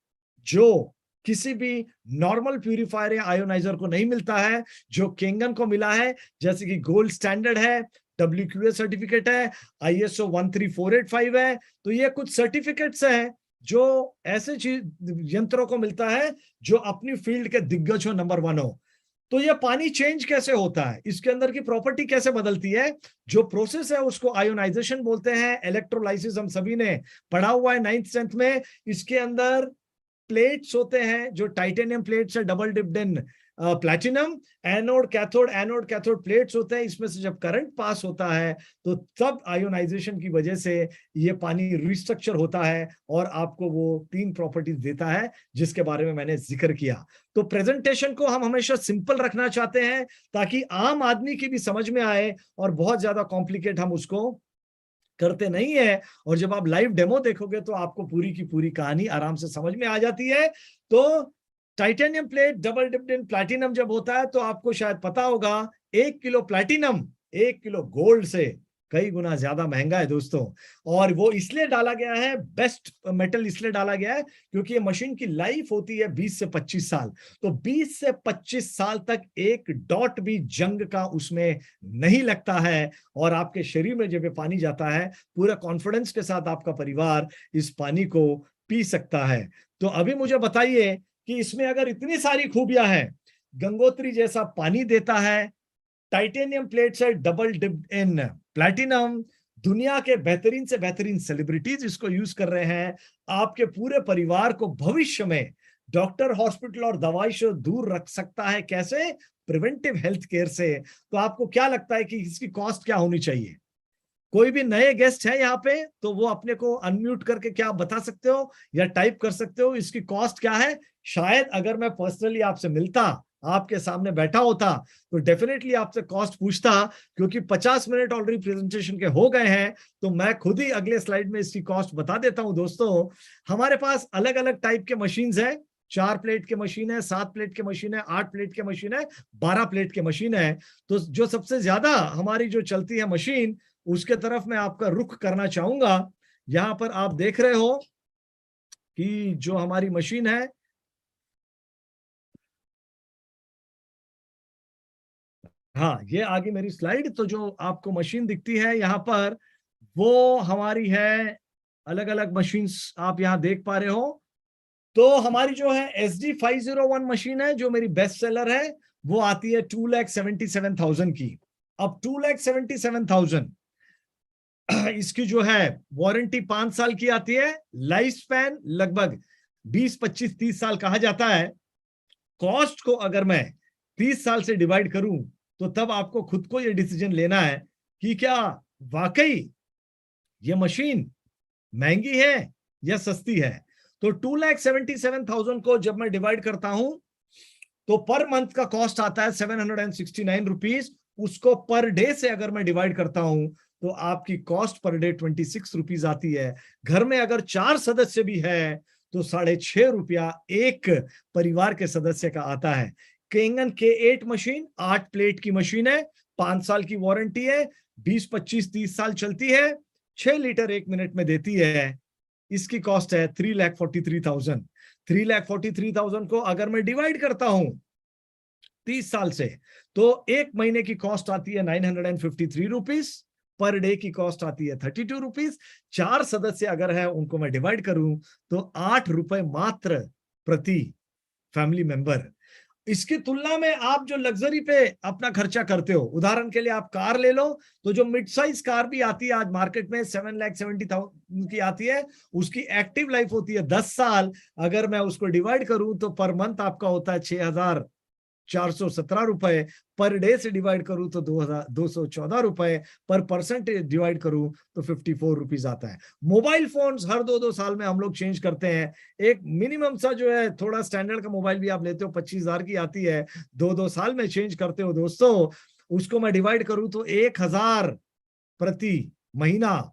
जो किसी भी नॉर्मल प्यूरिफायर या आयोनाइजर को नहीं मिलता है, जो केंगन को मिला है, जैसे कि गोल्ड स्टैंडर्ड है, WQA सर्टिफिकेट है, ISO 13485 है। तो ये कुछ सर्टिफिकेट्स हैं जो ऐसे चीज यंत्रों को मिलता है जो अपनी फील्ड के दिग्गज हो, नंबर 1 हो। तो ये पानी चेंज कैसे होता है, इसके अंदर की प्रॉपर्टी कैसे बदलती है, जो प्रोसेस है उसको आयोनाइजेशन बोलते हैं। इलेक्ट्रोलाइसिस हम सभी ने पढ़ा हुआ है 9th 10th में। इसके अंदर प्लेट्स होते हैं जो टाइटेनियम प्लेट्स है, double dipped in platinum. Anode cathode plates होते हैं। इसमें से जब करंट पास होता है तो तब आयोनाइजेशन की वजह से ये पानी रिस्ट्रक्चर होता है और आपको वो 3 प्रॉपर्टीज देता है जिसके बारे में मैंने जिक्र किया। तो प्रेजेंटेशन को हम हमेशा सिंपल रखना चाहते हैं ताकि आम आदमी की भी समझ में आए, और बहुत ज्यादा कॉम्प्लिकेट हम उसको करते नहीं है। और जब आप लाइव डेमो देखोगे तो आपको पूरी की पूरी कहानी आराम से समझ में आ जाती है। तो titanium plate double dipped in platinum जब होता है तो आपको शायद पता होगा 1 किलो प्लैटिनम 1 किलो गोल्ड से कई गुना ज्यादा महंगा है दोस्तों। और वो इसलिए डाला गया है, बेस्ट मेटल इसलिए डाला गया है क्योंकि ये मशीन की लाइफ होती है 20 से 25 साल। तो 20 से 25 साल तक एक डॉट भी जंग का उसमें नहीं लगता है और आपके शरीर में जब ये पानी जाता है पूरा कॉन्फिडेंस के साथ आपका परिवार इस पानी को पी सकता है। तो अभी मुझे बताइए कि इसमें अगर इतनी सारी खूबियां हैं, गंगोत्री जैसा पानी देता है, टाइटेनियम प्लेट से डबल डिप्ड इन प्लैटिनम, दुनिया के बेहतरीन से बेहतरीन सेलिब्रिटीज इसको यूज कर रहे हैं, आपके पूरे परिवार को भविष्य में डॉक्टर, हॉस्पिटल और दवाई से दूर रख सकता है। कैसे? प्रिवेंटिव हेल्थ केयर से। तो आपको क्या लगता है कि इसकी कॉस्ट क्या होनी चाहिए? कोई भी नए गेस्ट है यहाँ पे तो वो अपने को अनम्यूट करके क्या बता सकते हो या टाइप कर सकते हो इसकी कॉस्ट क्या है? शायद अगर मैं पर्सनली आपसे मिलता, आपके सामने बैठा होता तो डेफिनेटली आपसे कॉस्ट पूछता, क्योंकि 50 मिनट ऑलरेडी प्रेजेंटेशन के हो गए हैं तो मैं खुद ही अगले स्लाइड में इसकी कॉस्ट बता देता हूं। दोस्तों, हमारे पास अलग अलग टाइप के मशीन्स है। 4 प्लेट की मशीन है, 7 प्लेट की मशीन है, 8 प्लेट की मशीन है, 12 प्लेट की मशीन है। तो जो सबसे ज्यादा हमारी जो चलती है मशीन, उसके तरफ मैं आपका रुख करना चाहूंगा। यहां पर आप देख रहे हो कि जो हमारी मशीन है, हाँ ये आगे मेरी स्लाइड। तो जो आपको मशीन दिखती है यहाँ पर वो हमारी है। अलग अलग मशीन्स आप यहाँ देख पा रहे हो। तो हमारी जो है SD501 मशीन है जो मेरी बेस्ट सेलर है, वो आती है 2,77,000 की। अब 2,77,000 इसकी जो है वारंटी 5 साल की आती है। लाइफ स्पैन लगभग 20, 25, 30 साल कहा जाता है। कॉस्ट को अगर मैं 30 साल से डिवाइड करूं तो तब आपको खुद को यह डिसीजन लेना है कि क्या वाकई ये मशीन महंगी है या सस्ती है। तो 2,77,000 को जब मैं डिवाइड करता हूं तो पर मंथ का कॉस्ट आता है 769 रुपीज। उसको पर डे से अगर मैं डिवाइड करता हूं तो आपकी कॉस्ट पर डे 26 रुपीज आती है। घर में अगर 4 सदस्य भी है तो 6.5 रुपया एक परिवार के सदस्य का आता है। केंगन K8 मशीन 8 प्लेट की मशीन है, 5 साल की वारंटी है, 20, 25, 30 साल चलती है, 6 लीटर 1 मिनट में देती है। इसकी कॉस्ट है 3,43,000। 3,43,000 को अगर मैं डिवाइड करता हूं 30 साल से तो एक महीने की कॉस्ट आती है 953 रुपीज। पर डे की कॉस्ट आती है 32 रुपीज। 4 सदस्य अगर है उनको मैं डिवाइड करूं तो 8 रुपए मात्र प्रति फैमिली मेंबर। इसकी तुलना में आप जो लग्जरी पे अपना खर्चा करते हो, उदाहरण के लिए आप कार ले लो, तो जो मिड साइज कार भी आती है आज मार्केट में 7,70,000 की आती है, उसकी एक्टिव लाइफ होती है 10 साल। अगर मैं उसको डिवाइड करूं तो पर मंथ आपका होता है 6,417 रुपए, पर डे से डिवाइड करूं तो 2,214 रुपए, पर परसेंट डिवाइड करूं तो 54 रुपीज आता है। मोबाइल फोन्स हर 2-2 साल में हम लोग चेंज करते हैं। एक मिनिमम सा जो है थोड़ा स्टैंडर्ड का मोबाइल भी आप लेते हो 25,000 की आती है, 2-2 साल में चेंज करते हो दोस्तों। उसको मैं डिवाइड करूं तो 1,000 प्रति महीना,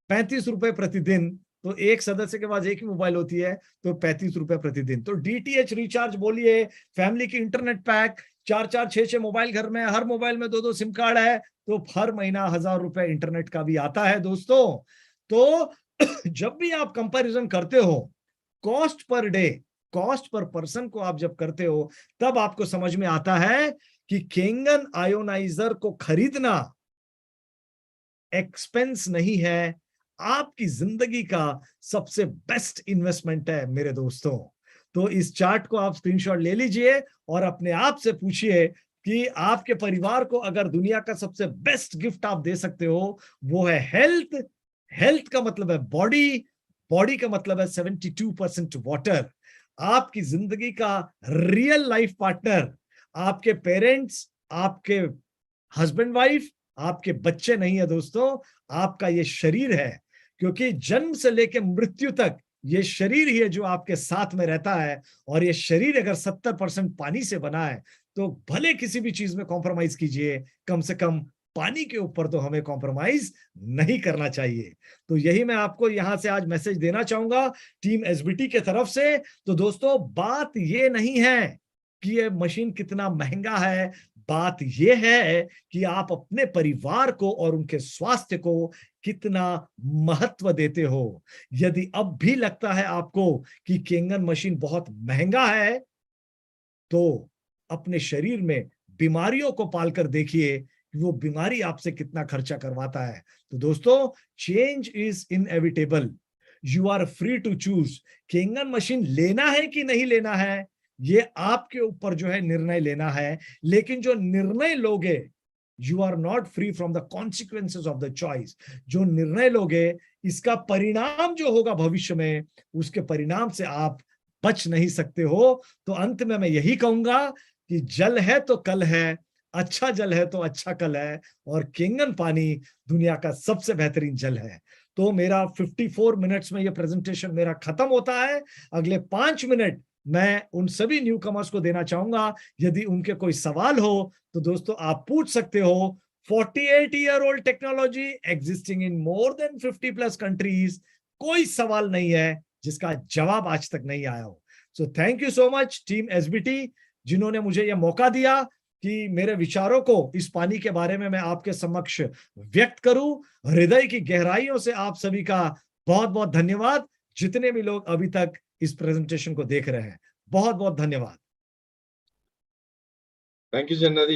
35 रुपए प्रतिदिन। तो एक सदस्य के पास एक ही मोबाइल होती है तो 35 रुपए प्रतिदिन। तो डीटीएच रिचार्ज बोलिए, फैमिली की इंटरनेट पैक, 4-4 6-6 मोबाइल घर में, हर मोबाइल में 2-2 सिम कार्ड है, तो हर महीना 1,000 रुपए इंटरनेट का भी आता है दोस्तों। तो जब भी आप कंपैरिजन करते हो cost per day, cost per person को आप जब करते हो, तब आपको समझ में आता है कि केंगन आयोनाइजर को खरीदना एक्सपेंस नहीं है, आपकी जिंदगी का सबसे बेस्ट इन्वेस्टमेंट है मेरे दोस्तों। तो इस चार्ट को आप स्क्रीनशॉट ले लीजिए और अपने आप से पूछिए कि आपके परिवार को अगर दुनिया का सबसे बेस्ट गिफ्ट आप दे सकते हो, वो है हेल्थ। हेल्थ का मतलब है बॉडी, बॉडी का मतलब है 72% वाटर। आपकी जिंदगी का रियल लाइफ पार्टनर आपके पेरेंट्स, आपके हस्बैंड वाइफ, आपके बच्चे नहीं है दोस्तों, आपका ये शरीर है। क्योंकि जन्म से लेकर मृत्यु तक ये शरीर ही है जो आपके साथ में रहता है। और ये शरीर अगर 70% पानी से बना है तो भले किसी भी चीज में कॉम्प्रोमाइज कीजिए, कम से कम पानी के ऊपर तो हमें कॉम्प्रोमाइज नहीं करना चाहिए। तो यही मैं आपको यहां से आज मैसेज देना चाहूंगा टीम एसबीटी के तरफ से। तो दोस्तों बात ये नहीं है कि ये मशीन कितना महंगा है, बात यह है कि आप अपने परिवार को और उनके स्वास्थ्य को कितना महत्व देते हो। यदि अब भी लगता है आपको कि केंगन मशीन बहुत महंगा है, तो अपने शरीर में बीमारियों को पालकर देखिए कि वो बीमारी आपसे कितना खर्चा करवाता है। तो दोस्तों change is inevitable, you are free to choose. Kangen machine लेना है कि नहीं लेना है, ये आपके ऊपर जो है निर्णय लेना है। लेकिन जो निर्णय लोगे, you are not free from the consequences of the choice. जो निर्णय लोगे, इसका परिणाम जो होगा भविष्य में, उसके परिणाम से आप बच नहीं सकते हो। तो अंत में मैं यही कहूंगा कि जल है तो कल है, अच्छा जल है तो अच्छा कल है, और केंगन पानी दुनिया का सबसे बेहतरीन जल है। तो मेरा 54 मिनट्स में ये प्रेजेंटेशन मेरा खत्म होता है। अगले 5 मिनट मैं उन सभी न्यू कमर्स को देना चाहूंगा। यदि उनके कोई सवाल हो तो दोस्तों आप पूछ सकते हो। 48-year-old technology existing in more than 50+ countries, कोई सवाल नहीं है जिसका जवाब आज तक नहीं आया हो। So thank you so much team SBT, जिन्होंने मुझे यह मौका दिया कि मेरे विचारों को इस पानी के बारे में मैं आपके समक्ष व्यक्त करूं। हृदय की गहराइयों से आप सभी का बहुत बहुत धन्यवाद, जितने भी लोग अभी तक इस प्रेजेंटेशन को देख रहे हैं, बहुत बहुत धन्यवाद। थैंक यू जन्नत।